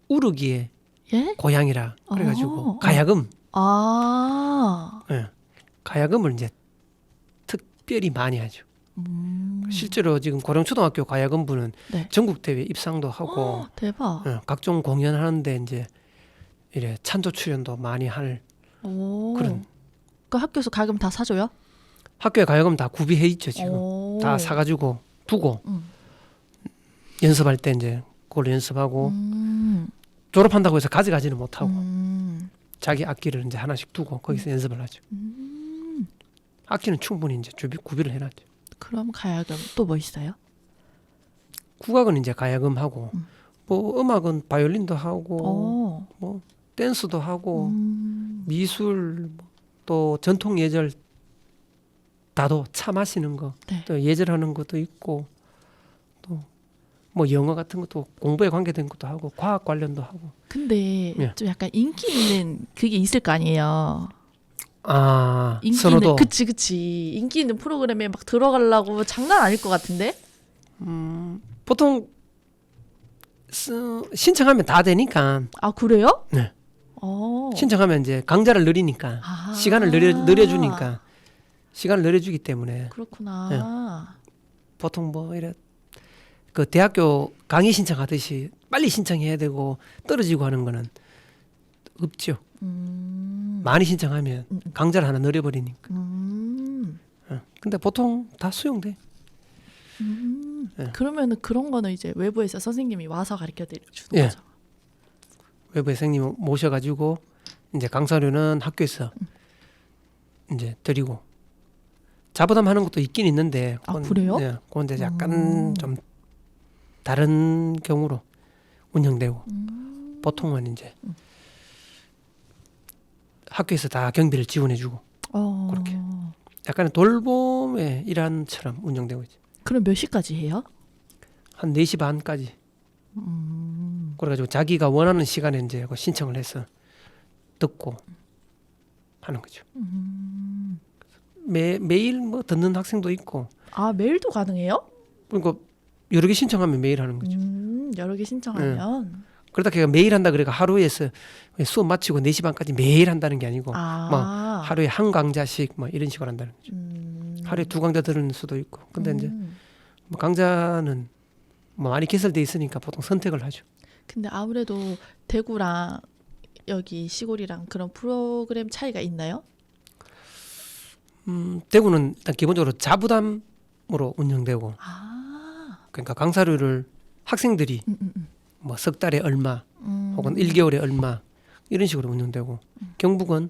우르기의 예? 고향이라 그래가지고 어. 가야금, 아. 예, 가야금을 이제 특별히 많이 하죠. 실제로 지금 고령초등학교 가야금부는 네. 전국 대회 입상도 하고 대박. 각종 공연하는데 이제 이래 찬조 출연도 많이 할 오. 그런. 그 학교에서 가금 다 사줘요? 학교에 가야금 다 구비해 있죠 지금. 오. 다 사가지고 두고 음. 연습할 때 이제 그걸 연습하고 음. 졸업한다고 해서 가져가지는 못하고 자기 악기를 이제 하나씩 두고 거기서 연습을 하죠. 악기는 충분히 이제 구비를 해놨죠. 그럼 가야금 또 뭐 있어요? 국악은 이제 가야금하고 뭐 음악은 바이올린도 하고 어. 뭐 댄스도 하고 미술 또 전통 예절 다도 차 마시는 거 네. 또 예절하는 것도 있고 또 뭐 영어 같은 것도 공부에 관계된 것도 하고 과학 관련도 하고. 근데 예. 좀 약간 인기 있는 그게 있을 거 아니에요. 아 인기 선호도. 있는 그치 인기 있는 프로그램에 막 들어가려고 장난 아닐 것 같은데? 보통 신청하면 다 되니까. 아 그래요? 네. 어. 신청하면 이제 강좌를 늘리니까 아. 시간을 늘려주니까 시간을 늘려주기 때문에 그렇구나. 보통 뭐 이래 그 대학교 강의 신청하듯이 빨리 신청해야 되고 떨어지고 하는 거는 없죠. 많이 신청하면 강좌를 하나 늘려버리니까. 근데 보통 다 수용돼. 예. 그러면은 그런 거는 이제 외부에서 선생님이 와서 가르쳐 주는 예. 거죠. 외부 선생님 모셔가지고 이제 강사료는 학교에서 이제 드리고 자부담하는 것도 있긴 있는데. 아, 그래요? 예, 그건 이제 약간 좀 다른 경우로 운영되고 보통은 이제 학교에서 다 경비를 지원해주고 그렇게 약간의 돌봄의 일환처럼 운영되고 있죠. 그럼 몇 시까지 해요? 한 4시 반까지. 그래가지고 자기가 원하는 시간에 이제 그 신청을 해서 듣고 하는 거죠. 매일 뭐 듣는 학생도 있고. 아 메일도 가능해요? 그러니까 여러 개 신청하면 매일 하는 거죠. 여러 개 신청하면. 그러다 걔가 매일 한다 그러니까 하루에서 수업 마치고 4시 반까지 매일 한다는 게 아니고 아. 뭐 하루에 한 강좌씩 뭐 이런 식으로 한다는 거죠. 하루에 2강좌 들을 수도 있고. 근데 이제 뭐 강좌는 뭐 많이 개설돼 있으니까 보통 선택을 하죠. 근데 아무래도 대구랑 여기 시골이랑 그런 프로그램 차이가 있나요? 대구는 일단 기본적으로 자부담으로 운영되고, 그러니까 강사료를 학생들이 뭐 석 달에 얼마 혹은 1개월에 얼마 이런 식으로 운영되고, 경북은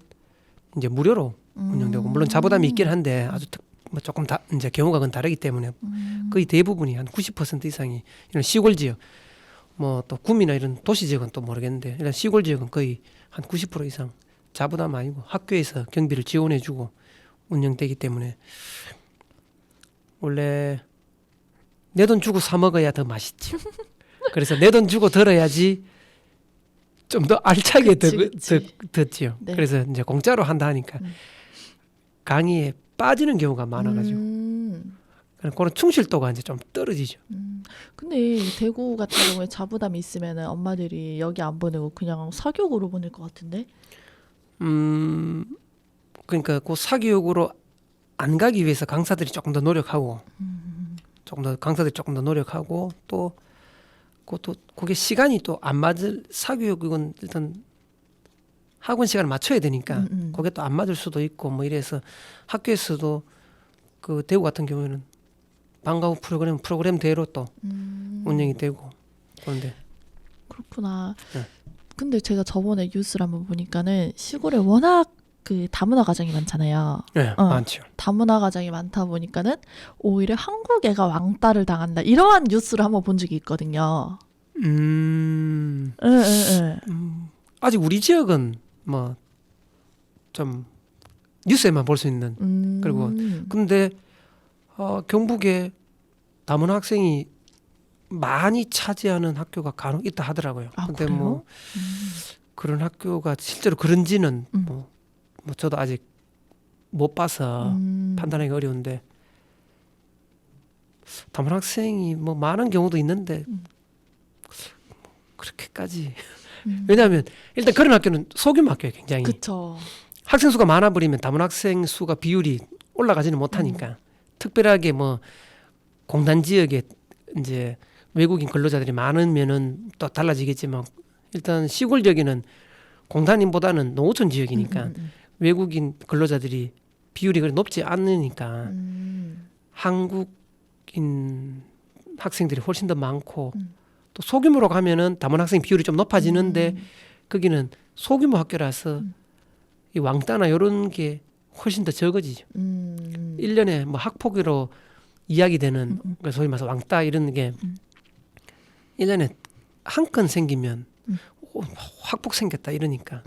이제 무료로 운영되고, 물론 자부담이 있긴 한데 아주 뭐 조금 이제 경우가 그건 다르기 때문에 거의 대부분이 한 90% 이상이 이런 시골 지역, 뭐 또 구미나 이런 도시 지역은 또 모르겠는데 이런 시골 지역은 거의 한 90% 이상 자부담 아니고 학교에서 경비를 지원해주고 운영되기 때문에 원래 내 돈 주고 사 먹어야 더 맛있지. 그래서 내 돈 주고 들어야지 좀 더 알차게 듣지요. 네. 그래서 이제 공짜로 한다 하니까 강의에 빠지는 경우가 많아가지고 그런 충실도가 이제 좀 떨어지죠. 근데 대구 같은 경우에 자부담이 있으면은 엄마들이 여기 안 보내고 그냥 사교육으로 보낼 것 같은데? 그러니까 그 사교육으로 안 가기 위해서 강사들이 조금 더 노력하고, 또 그것도 그게 시간이 또 안 맞을 사교육은 일단 학원 시간을 맞춰야 되니까 그게 또 안 맞을 수도 있고 뭐 이래서 학교에서도 그 대구 같은 경우에는 방과 후 프로그램대로 또 운영이 되고 그런데. 그렇구나. 네. 근데 제가 저번에 뉴스를 한번 보니까는 시골에 워낙 그 다문화 가정이 많잖아요. 네, 많죠. 다문화 가정이 많다 보니까는 오히려 한국 애가 왕따를 당한다. 이러한 뉴스를 한번 본 적이 있거든요. 아직 우리 지역은 뭐 좀 뉴스에만 볼 수 있는. 그리고 근데 경북에 다문화 학생이 많이 차지하는 학교가 간혹 있다 하더라고요. 아, 근데 그래요? 뭐 그런 학교가 실제로 그런지는 뭐 저도 아직 못 봐서 판단하기 어려운데 다문 학생이 뭐 많은 경우도 있는데 그렇게까지 왜냐하면 일단 그런 학교는 소규모 학교예요. 굉장히 그쵸. 학생 수가 많아버리면 다문 학생 수가 비율이 올라가지는 못하니까 특별하게 뭐 공단 지역에 이제 외국인 근로자들이 많으면은 또 달라지겠지만 일단 시골 지역에는 공단인보다는 농어촌 지역이니까 외국인 근로자들이 비율이 그리 높지 않으니까 한국인 학생들이 훨씬 더 많고 또 소규모로 가면은 다문 학생 비율이 좀 높아지는데 거기는 소규모 학교라서 이 왕따나 이런 게 훨씬 더 적어지죠. 1년에 뭐 학폭으로 이야기되는 그러니까 소위 말해서 왕따 이런 게 1년에 한 건 생기면 학폭 생겼다 이러니까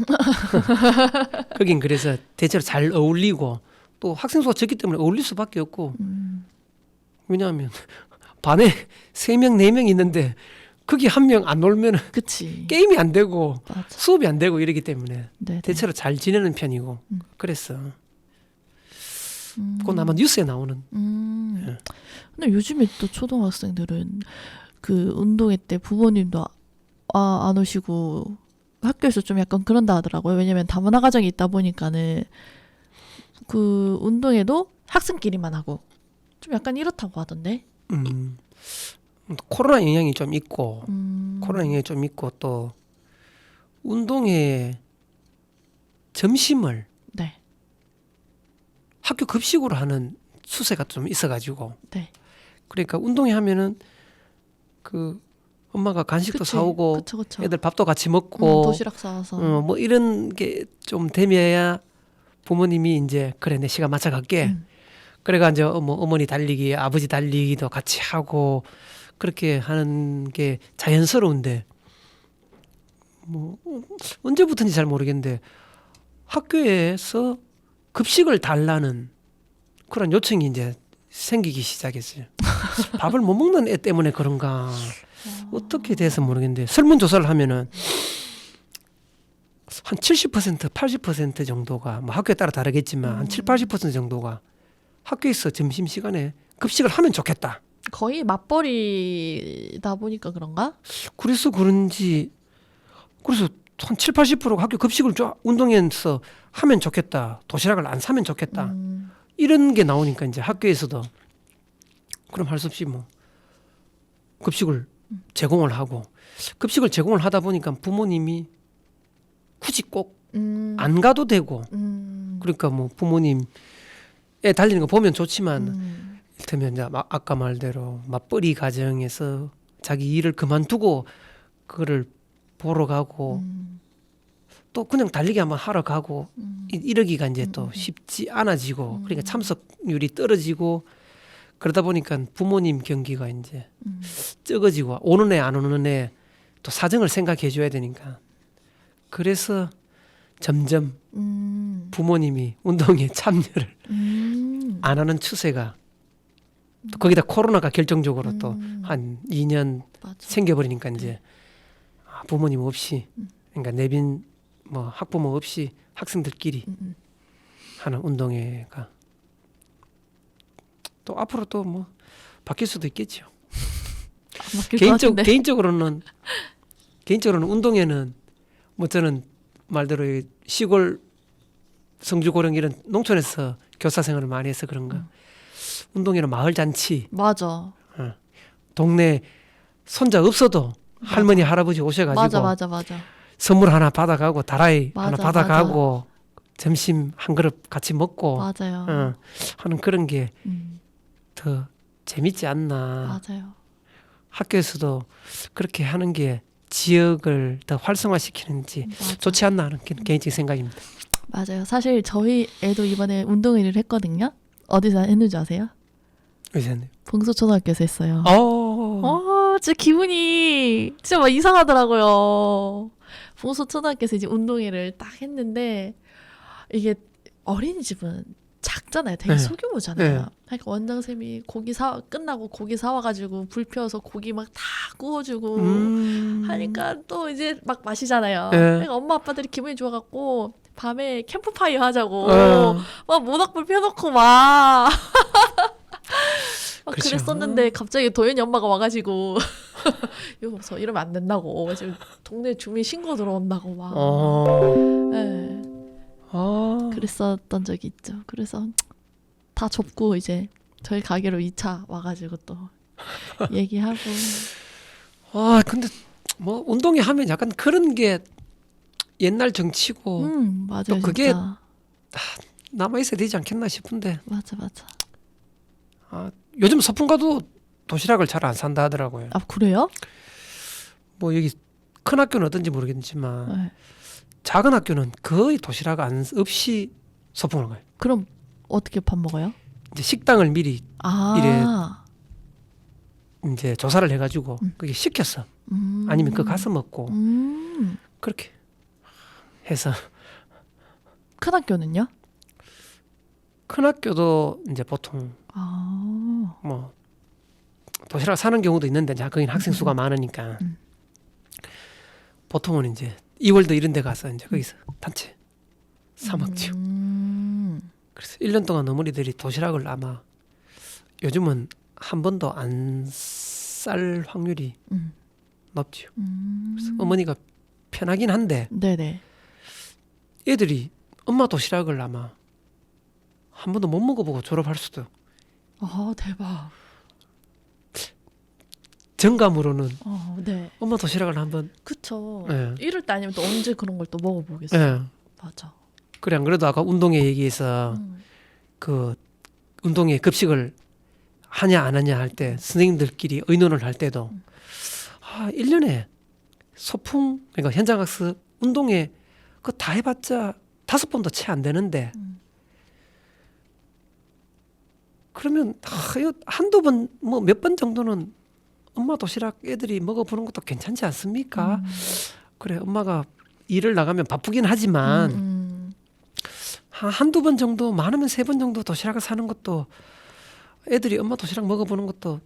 거긴 그래서 대체로 잘 어울리고 또 학생 수가 적기 때문에 어울릴 수밖에 없고 왜냐하면 반에 3명 4명 있는데 거기 한 명 안 놀면 그치. 게임이 안 되고 맞아. 수업이 안 되고 이러기 때문에 네네. 대체로 잘 지내는 편이고 그랬어. 그건 아마 뉴스에 나오는. 예. 근데 요즘에 또 초등학생들은 그 운동회 때 부모님도 안 오시고 학교에서 좀 약간 그런다 하더라고요. 왜냐면 다문화 가정이 있다 보니까는 그 운동회도 학생끼리만 하고 좀 약간 이렇다고 하던데. 코로나 영향이 좀 있고 또 운동회 점심을 네. 학교 급식으로 하는 추세가 좀 있어가지고 네. 그러니까 운동회 하면은 그 엄마가 간식도 그치. 사오고 그쵸. 애들 밥도 같이 먹고 도시락 싸와서. 뭐 이런 게 좀 되면야 부모님이 이제 그래 내 시간 맞춰 갈게. 그래가 이제 어머니 달리기 아버지 달리기도 같이 하고 그렇게 하는 게 자연스러운데 뭐 언제부터인지 잘 모르겠는데 학교에서 급식을 달라는 그런 요청이 이제 생기기 시작했어요. 밥을 못 먹는 애 때문에 그런가 어떻게 돼서 모르겠는데 설문조사를 하면은 한 70%, 80% 정도가 뭐 학교에 따라 다르겠지만 한 7, 80% 정도가 학교에서 점심시간에 급식을 하면 좋겠다. 거의 맞벌이다 보니까 그런가? 그래서 그런지 그래서 한 7, 80%가 학교 급식을 운동회에서 하면 좋겠다. 도시락을 안 사면 좋겠다. 이런 게 나오니까 이제 학교에서도 그럼 할 수 없이 뭐 급식을 제공을 하고 급식을 제공을 하다 보니까 부모님이 굳이 꼭 안 가도 되고 그러니까 뭐 부모님 애 달리는 거 보면 좋지만 이를테면 이제 아까 말대로 맞벌이 가정에서 자기 일을 그만두고 그거를 보러 가고 또 그냥 달리기 한번 하러 가고 이러기가 이제 또 쉽지 않아지고 그러니까 참석률이 떨어지고 그러다 보니까 부모님 경기가 이제 적어지고 오는 애 안 오는 애 또 사정을 생각해 줘야 되니까 그래서 점점 부모님이 운동에 참여를 안 하는 추세가 또 거기다 코로나가 결정적으로 또 한 2년 맞아. 생겨버리니까 이제 부모님 없이 그러니까 내빈 뭐 학부모 없이 학생들끼리 하는 운동회가 또 앞으로 또 뭐 바뀔 수도 있겠죠. 개인적으로는 운동회는 뭐 저는 말대로 시골 성주 고령 이런 농촌에서 교사 생활을 많이 해서 그런가 운동회는 마을 잔치 맞아. 동네 손자 없어도 할머니 할아버지 오셔가지고 맞아. 선물 하나 받아가고 다라이 맞아, 하나 받아가고 점심 한 그릇 같이 먹고 맞아요. 하는 그런 게 더 재밌지 않나. 맞아요. 학교에서도 그렇게 하는 게 지역을 더 활성화시키는지 맞아. 좋지 않나 하는 개인적인 생각입니다. 맞아요. 사실 저희 애도 이번에 운동회를 했거든요. 어디서 했는지 아세요? 의사님. 봉소초등학교에서 했어요. 어. 진짜 기분이 진짜 막 이상하더라고요. 봉소초등학교에서 이제 운동회를 딱 했는데 이게 어린이집은 작잖아요. 되게 네. 소규모잖아요. 네. 그러니까 원장쌤이 끝나고 고기 사와가지고 불 피워서 고기 막 다 구워주고 하니까 또 이제 막 마시잖아요. 네. 그러니까 엄마 아빠들이 기분이 좋아갖고 밤에 캠프파이어 하자고 막 모닥불 펴놓고 막 그렇죠. 그랬었는데 갑자기 도연이 엄마가 와가지고 이러면서 이러면 안 된다고 지금 동네 주민 신고 들어온다고 막 네. 그랬었던 적이 있죠. 그래서 다 접고 이제 저희 가게로 2차 와가지고 또 얘기하고 근데 뭐 운동회 하면 약간 그런 게 옛날 정치고 맞아요. 또 그게 진짜. 남아 있어야 되지 않겠나 싶은데 맞아. 요즘 소풍 가도 도시락을 잘 안 산다 하더라고요. 아 그래요? 뭐 여기 큰 학교는 어떤지 모르겠지만 네. 작은 학교는 거의 도시락 없이 소풍을 가요. 그럼 어떻게 밥 먹어요? 이제 식당을 미리 아 이제 조사를 해가지고 그게 시켰어. 아니면 그 가서 먹고 그렇게 해서 큰 학교는요? 큰 학교도 이제 보통 뭐 도시락 사는 경우도 있는데 거긴 학생 수가 많으니까 보통은 이제 이월드 이런 데 가서 이제 거기서 단체 사 먹죠. 그래서 1년 동안 어머니들이 도시락을 아마 요즘은 한 번도 안 쌀 확률이 높죠. 그래서 어머니가 편하긴 한데 네네. 애들이 엄마 도시락을 아마 한 번도 못 먹어보고 졸업할 수도. 아 대박. 정감으로는 네. 엄마 도시락을 한번. 그쵸. 예. 이럴 때 아니면 또 언제 그런 걸 또 먹어보겠어요. 예. 맞아. 그래 안 그래도 아까 운동회 얘기해서 그 운동회 급식을 하냐 안 하냐 할 때 선생님들끼리 의논을 할 때도 1년에 소풍 그러니까 현장학습 운동회 그거 다 해봤자 5번도 채 안 되는데 그러면 한두 번 뭐 몇 번 정도는 엄마 도시락 애들이 먹어보는 것도 괜찮지 않습니까? 그래 엄마가 일을 나가면 바쁘긴 하지만 한두 번 정도 많으면 3번 정도 도시락을 사는 것도 애들이 엄마 도시락 먹어보는 것도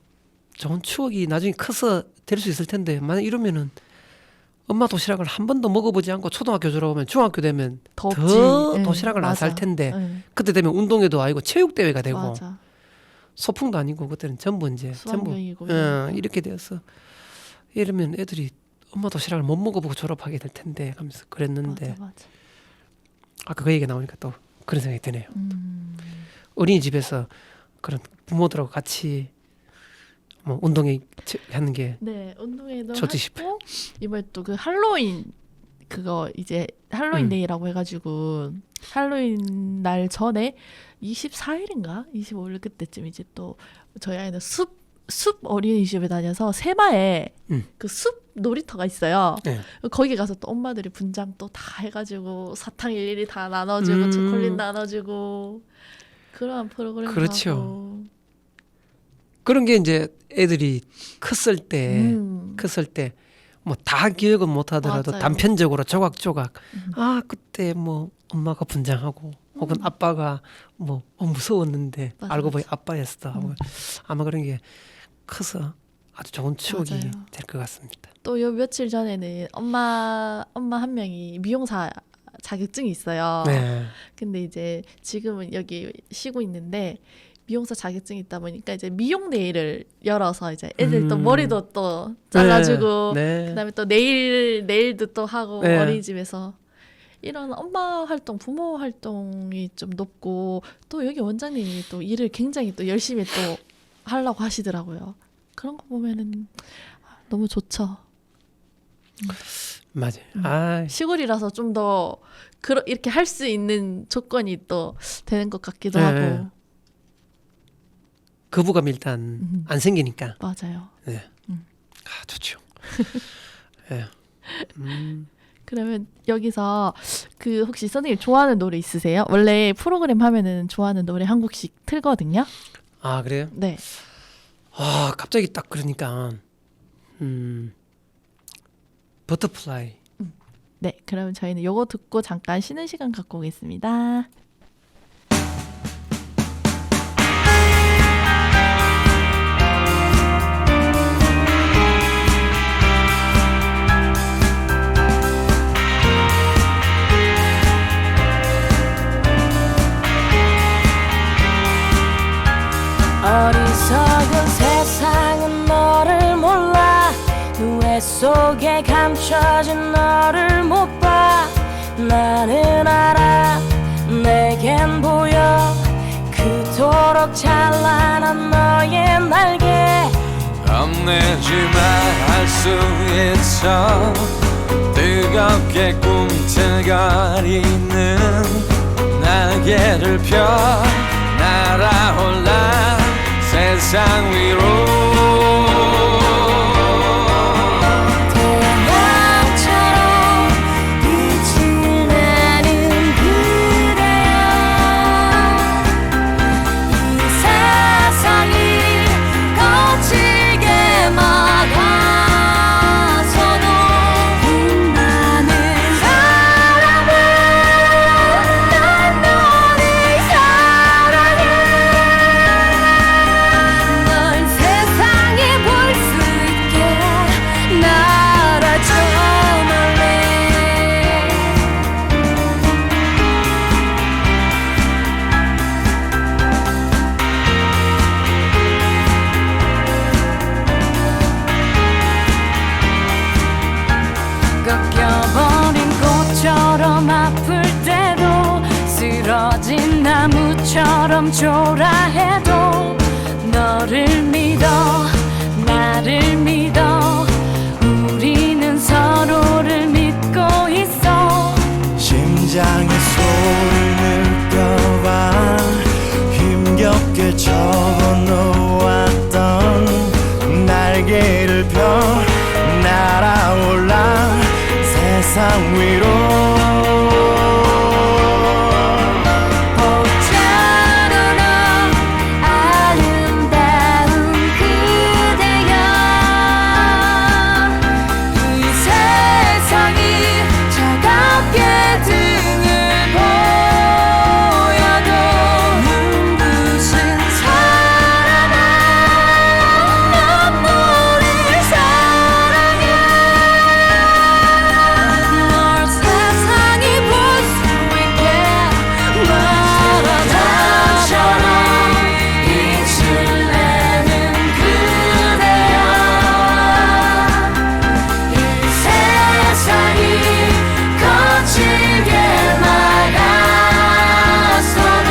좋은 추억이 나중에 커서 될 수 있을 텐데 만약 이러면은 엄마 도시락을 한 번도 먹어보지 않고 초등학교 졸업하면 중학교 되면 더 덥지. 도시락을 안 맞아. 살 텐데 네. 그때 되면 운동회도 아니고 체육대회가 되고 맞아. 소풍도 아니고 그때는 전부 이제 수학여행이고 이렇게 되어서 이러면 애들이 엄마 도시락을 못 먹어보고 졸업하게 될 텐데 하면서 그랬는데 맞아. 아까 그 얘기 나오니까 또 그런 생각이 드네요. 어린이집에서 그런 부모들하고 같이 뭐 운동회 하는 게 네, 운동회도 좋지 싶어요. 하고 이번에 또 그 할로윈 그거 이제 할로윈 데이라고 해가지고 할로윈 날 전에 24일인가 25일 그때쯤 이제 또 저희 아이는 숲 어린이집에 다녀서 세마에 그 숲 놀이터가 있어요. 네. 거기 가서 또 엄마들이 분장 또 다 해가지고 사탕 일일이 다 나눠주고 초콜릿 나눠주고 그런 프로그램도 그렇죠. 하고. 그런 게 이제 애들이 컸을 때 뭐 다 기억은 못 하더라도 맞아요. 단편적으로 조각조각 그때 뭐 엄마가 분장하고 혹은 아빠가 뭐 무서웠는데 맞아, 알고 보니 맞아. 아빠였어 하고 아마 그런 게 커서 아주 좋은 추억이 맞아요. 될 것 같습니다. 또 요 며칠 전에는 엄마 한 명이 미용사 자격증이 있어요. 네. 근데 이제 지금은 여기 쉬고 있는데 미용사 자격증이 있다 보니까 이제 미용 네일을 열어서 이제 애들 또 머리도 또 잘라주고 네. 그다음에 또 네일도 또 하고 네. 어린이집에서 이런 엄마 활동, 부모 활동이 좀 높고 또 여기 원장님이 또 일을 굉장히 또 열심히 또 하려고 하시더라고요. 그런 거 보면은 너무 좋죠. 맞아요. 시골이라서 좀 더 이렇게 할 수 있는 조건이 또 되는 것 같기도 네. 하고. 거부감이 일단 안 생기니까. 맞아요. 네. 좋죠. 네. 그러면 여기서 그 혹시 선생님 좋아하는 노래 있으세요? 원래 프로그램 하면은 좋아하는 노래 한 곡씩 틀거든요. 아 그래요? 네. 갑자기 딱 그러니까 버터플라이. 네. 그러면 저희는 요거 듣고 잠깐 쉬는 시간 갖고 오겠습니다. 속에 감춰진 너를 못 봐. 나는 알아 내겐 보여 그토록 찬란한 너의 날개. 겁내지마 할 수 있어 뜨겁게 꿈틀거리는 날개를 펴 날아올라 세상 위로. 태양처럼 빛이 나는 그대여 이 세상이 거칠게 막아서도 빛나는 사랑은 난 너를 사랑해. 널 세상에 볼 수 있게 날아줘 멀리. 꺾여버린 꽃처럼 아플 때도 쓰러진 나무처럼 초라해도 너를 믿어 나를 믿어 우리는 서로를 믿고 있어. 심장의 소리를 느껴봐 힘겹게 접어놓았던 날개를 펴 날아올라 세상 위로. 보자로 너 아름다운 그대여 이 세상이 차갑게 등을 보여도 눈부신 사랑아 난 너를 사랑해. 널 세상이 볼 수 있게 바다처럼 빛을 내는 그대여 이 세상이 거칠게 막아서도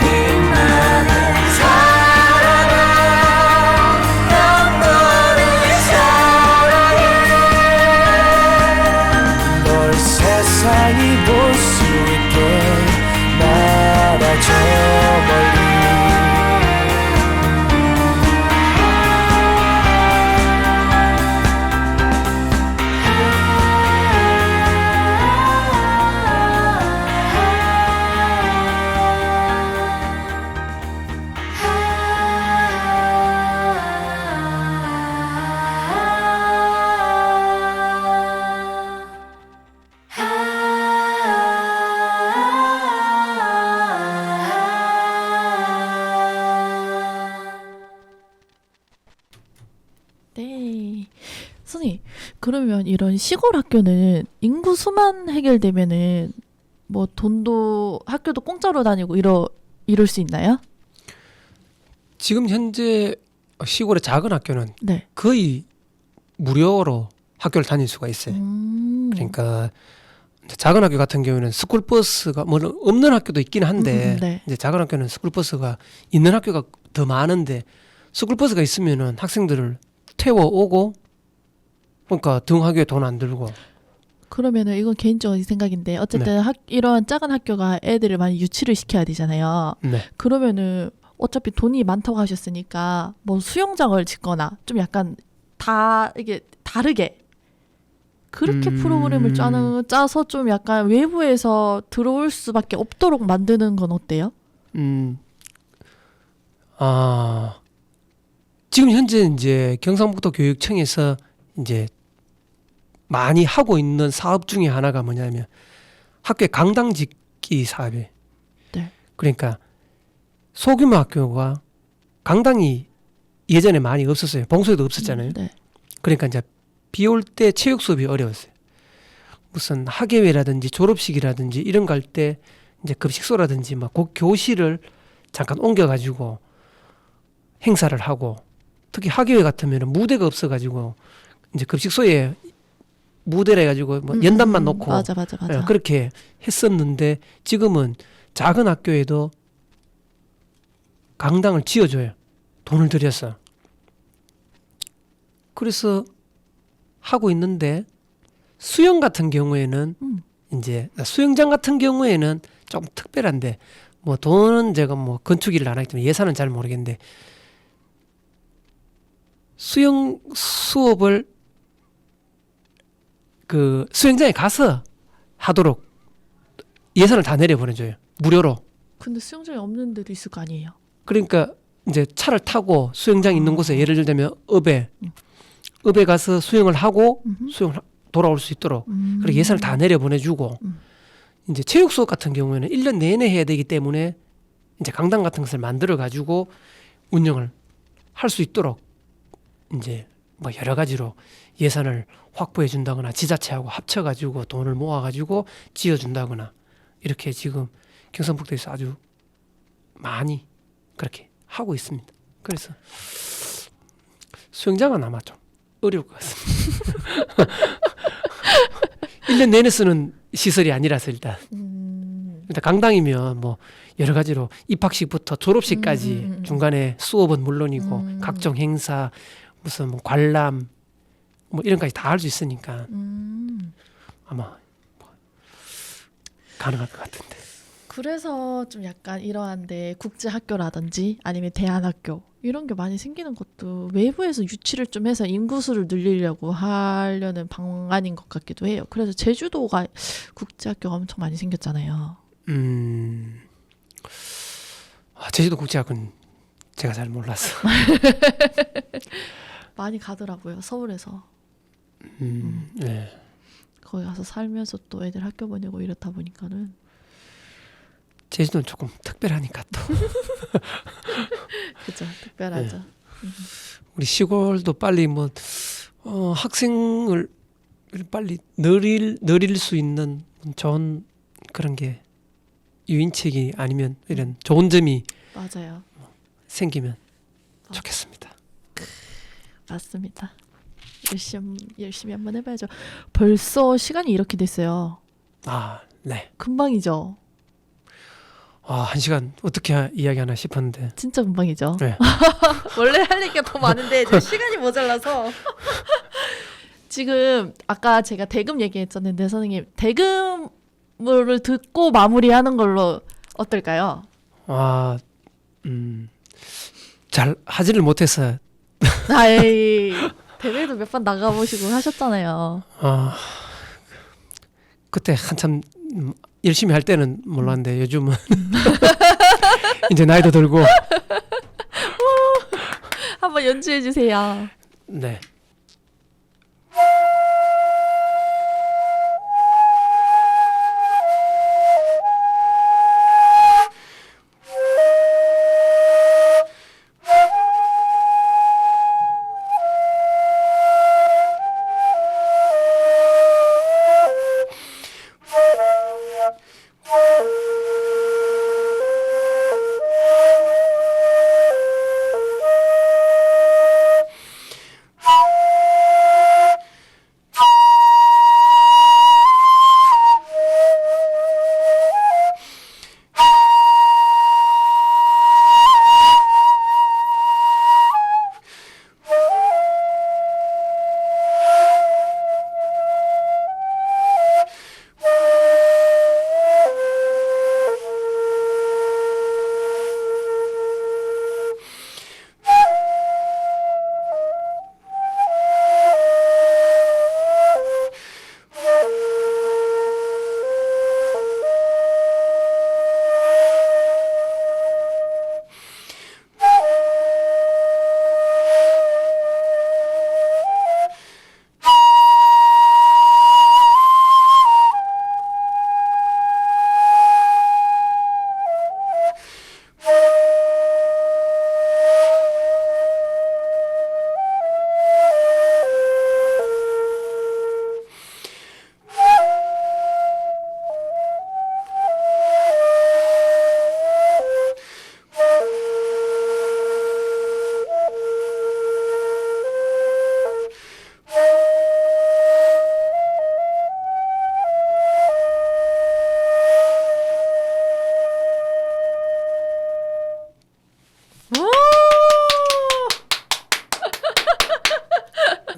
빛나는 사랑아 난 너를 사랑해. 널 세상이 볼 수 있게 날아줘 멀리. 네. 선생님, 그러면 이런 시골 학교는 인구 수만 해결되면은 뭐 돈도 학교도 공짜로 다니고 이럴 수 있나요? 지금 현재 시골의 작은 학교는 네. 거의 무료로 학교를 다닐 수가 있어요. 그러니까 이제 작은 학교 같은 경우에는 스쿨버스가 뭐 없는 학교도 있긴 한데 네. 이제 작은 학교는 스쿨버스가 있는 학교가 더 많은데 스쿨버스가 있으면은 학생들을 태워 오고 그러니까 등하교에 돈 안 들고. 그러면은 이건 개인적인 생각인데 어쨌든 이런 작은 학교가 애들을 많이 유치를 시켜야 되잖아요. 네. 그러면은 어차피 돈이 많다고 하셨으니까 뭐 수영장을 짓거나 좀 약간 이게 다르게 그렇게 프로그램을 짜서 좀 약간 외부에서 들어올 수밖에 없도록 만드는 건 어때요? 지금 현재 이제 경상북도 교육청에서 이제 많이 하고 있는 사업 중에 하나가 뭐냐면 학교에 강당 짓기 사업이에요. 네. 그러니까 소규모 학교가 강당이 예전에 많이 없었어요. 봉소에도 없었잖아요. 네. 그러니까 이제 비 올 때 체육 수업이 어려웠어요. 무슨 학예회라든지 졸업식이라든지 이런 거 할 때 이제 급식소라든지 막 교실을 잠깐 옮겨가지고 행사를 하고 특히 학예회 같으면 무대가 없어가지고 이제 급식소에 무대를 해가지고 뭐 연단만 놓고 맞아. 예, 그렇게 했었는데 지금은 작은 학교에도 강당을 지어줘요. 돈을 들여서. 그래서 하고 있는데 수영 같은 경우에는 이제 수영장 같은 경우에는 조금 특별한데 뭐 돈은 제가 뭐 건축 일을 안 하기 때문에 예산은 잘 모르겠는데 수영 수업을 그 수영장에 가서 하도록 예산을 다 내려 보내줘요. 무료로. 근데 수영장이 없는 데도 있을 거 아니에요. 그러니까 이제 차를 타고 수영장 있는 곳에 예를 들자면 읍에 가서 수영을 하고 수영을 돌아올 수 있도록 그렇게 예산을 다 내려 보내주고 이제 체육 수업 같은 경우에는 1년 내내 해야 되기 때문에 이제 강당 같은 것을 만들어 가지고 운영을 할 수 있도록 이제 뭐 여러 가지로 예산을 확보해 준다거나 지자체하고 합쳐 가지고 돈을 모아 가지고 지어 준다거나 이렇게 지금 경상북도에서 아주 많이 그렇게 하고 있습니다. 그래서 수영장은 아마 좀 어려울 것 같습니다. 1년 내내 쓰는 시설이 아니라서 일단 강당이면 뭐 여러 가지로 입학식부터 졸업식까지 중간에 수업은 물론이고 각종 행사 무슨 뭐 관람 뭐 이런 까지 다 할 수 있으니까 아마 뭐 가능할 것 같은데. 그래서 좀 약간 이러한데 국제학교라든지 아니면 대안학교 이런 게 많이 생기는 것도 외부에서 유치를 좀 해서 인구수를 늘리려고 하려는 방안인 것 같기도 해요. 그래서 제주도가 국제학교가 엄청 많이 생겼잖아요. 제주도 국제학교는 제가 잘 몰라서. 많이 가더라고요. 서울에서. 네. 거기 가서 살면서 또 애들 학교 보내고 이렇다 보니까는 제주도는 조금 특별하니까 또. 그죠. 특별하죠. 네. 우리 시골도 빨리 뭐 학생을 빨리 늘릴 수 있는 좋은 그런 게 유인책이 아니면 이런 좋은 점이 맞아요. 생기면 좋겠습니다. 맞습니다. 열심히 한번 해봐야죠. 벌써 시간이 이렇게 됐어요. 아, 네. 금방이죠. 아, 1시간 어떻게 이야기하나 싶었는데. 진짜 금방이죠. 네. 원래 할 얘기가 더 많은데 지금 시간이 모자라서 지금 아까 제가 대금 얘기했었는데 선생님 대금을 듣고 마무리하는 걸로 어떨까요? 아, 잘 하지를 못해서 아이 대회도 몇 번 나가보시고 하셨잖아요. 아, 그때 한참 열심히 할 때는 몰랐는데 요즘은 이제 나이도 들고. 한번 연주해 주세요. 네.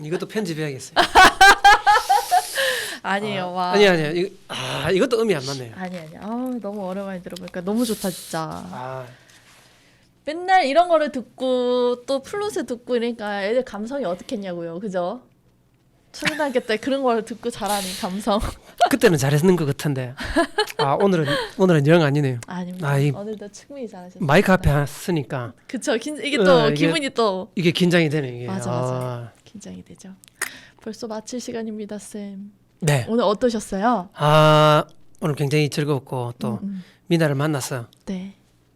이것도 편집해야겠어요. 아니에요. 와. 아니요. 이것도 음이 안 맞네요. 아니. 너무 오랜만에 들어보니까 너무 좋다 진짜. 아, 맨날 이런 거를 듣고 또 플룻을 듣고 이러니까 애들 감성이 어떻겠냐고요. 그죠? 초등학교 때 그런 걸 듣고 자라는 감성. 그때는 잘했는 것 같은데. 오늘은 영 아니네요. 아닙니다. 아, 이 오늘도 충분히 잘하셨습니다. 마이크 앞에 쓰니까 그쵸. 이게 또 이게- 기분이 또 이게 긴장이 되네 이게. 맞아. 긴장이 되죠. 벌써 마칠 시간입니다, 쌤. 네. 오늘 어떠셨어요? 오늘 굉장히 즐거웠고 또 미나를 만나서 네,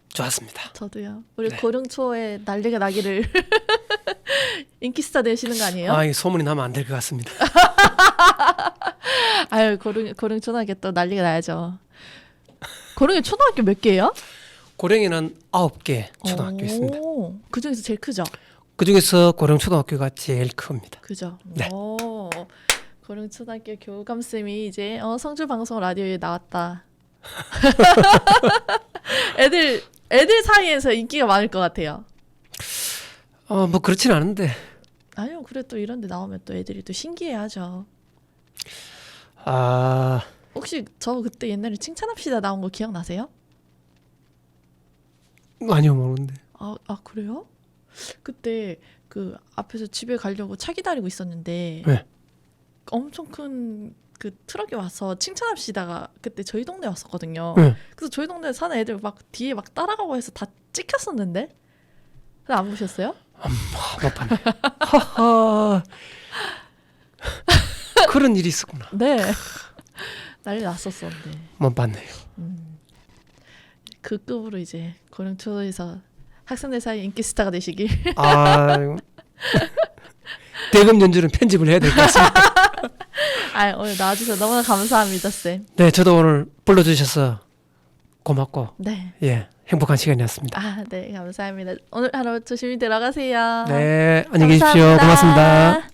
좋았습니다. 저도요. 우리 네. 고령초에 난리가 나기를 인기스타 되시는 거 아니에요? 이 소문이 나면 안 될 것 같습니다. 아유, 고령초등학교 또 난리가 나야죠. 고령이 초등학교 몇 개예요? 고령에는 9개 초등학교 있습니다. 그 중에서 제일 크죠? 그 중에서 고령초등학교가 제일 큽니다. 그죠? 네. 오, 고령초등학교 교감 쌤이 이제 성주 방송 라디오에 나왔다. 애들 사이에서 인기가 많을 것 같아요. 뭐 그렇진 않은데. 아니요, 그래 또 이런데 나오면 또 애들이 또 신기해하죠. 혹시 저 그때 옛날에 칭찬합시다 나온 거 기억나세요? 아니요 모르는데. 그래요? 그때 그 앞에서 집에 가려고 차 기다리고 있었는데 네. 엄청 큰 그 트럭이 와서 칭찬합시다가 그때 저희 동네 왔었거든요. 네. 그래서 저희 동네 사는 애들 막 뒤에 막 따라가고 해서 다 찍혔었는데 안 보셨어요? 못 봤네. 하하. 그런 일이 있었구나. 네. 난리 났었었는데 못 봤네요. 그 급으로 이제 고령초에서 학생들 사이 인기 스타가 되시길. 아이고. 대금 연주는 편집을 해야 될 것 같습니다. 오늘 나와주셔서 너무나 감사합니다, 쌤. 네, 저도 오늘 불러주셔서 고맙고 네. 행복한 시간이었습니다. 네, 감사합니다. 오늘 하루 조심히 들어가세요. 네, 안녕히 계십시오. 고맙습니다.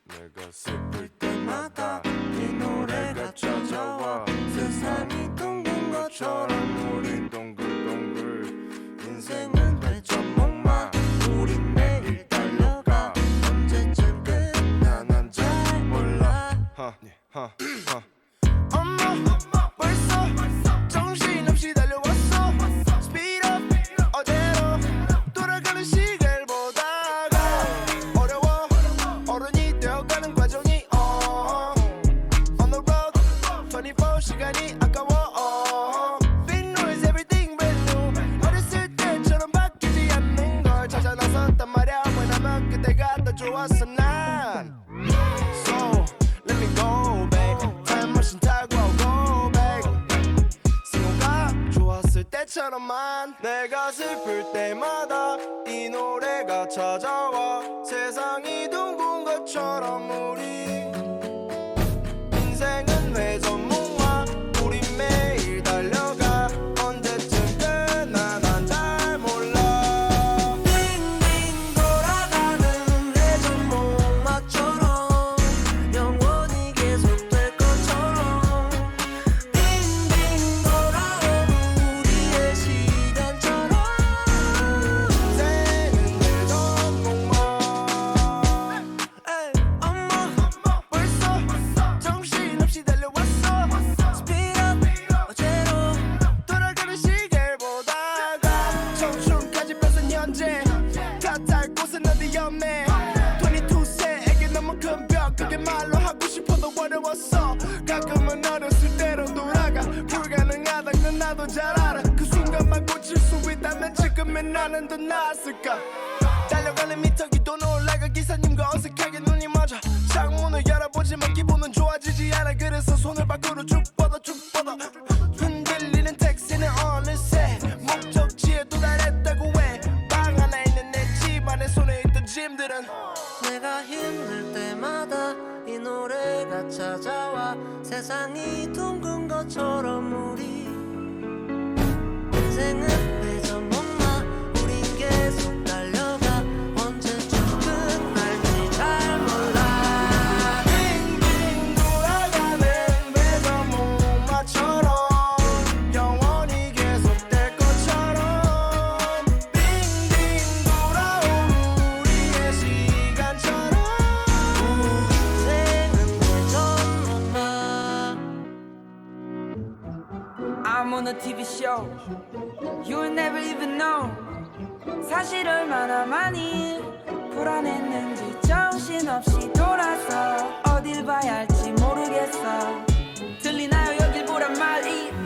내가 슬플 때마다 이 노래가 찾아와 세상이 둥근 것처럼 우린 동글동글 인생은 회전목마 우린 매일 달려가 언제쯤 끝나 난 잘 몰라 엄마 벌써 정신없이 달려왔어 Speed up 어제로 돌아가는 시계를 보다가 어려워 어른이 되어가는 과정이 On the road 24 시간이 아까워 Big noise everything brand new 어렸을 때처럼 바뀌지 않는 걸 찾아 나섰단 말야 왜냐면 그때가 더 좋았어 난 So let me go back Time machine 타고 go back 승호가 좋았을 때처럼만 내가 슬플 때마다 이 노래가 찾아와 세상이 둥근 것처럼 우리 인생은 회전목마 우린 매일 달려가 언제쯤 끝나 난 잘 몰라 빙빙 돌아가는 회전목마처럼 영원히 계속될 것처럼 빙빙 돌아오는 우리의 시간처럼 인생은 회전목마 엄마 벌써 정신없이 달려왔어 Speed up 어제로 돌아가는 시계를 보다가 청춘까지 뺏은 현재 탓할 곳은 어디 없네 22세에게 너무 큰 벽 그게 말로 하고 싶어도 어려웠어 가끔은 어렸을 때로 돌아가 불가능하단 건 나도 잘 알아 그 순간만 고칠 수 있다면 지금의 나는 더 나았을까 달려가는 미터기도 놀라가 기사님과 어색하게 눈이 맞아 창문을 열어보지만 기분은 좋아지지 않아 그래서 손을 밖으로 쭉 뻗어 흔들리는 택시는 어느새 목적지에 도달했다고 해 방 하나 있는 내 집안에 손에 있던 짐들은 내가 힘들 때마다 이 노래가 찾아와 세상이 둥근 것처럼 우리 I'm on a TV show You will never even know 사실 얼마나 많이 불안했는지 정신없이 돌아서 어딜 봐야 할지 모르겠어 들리나요 여길 보란 말이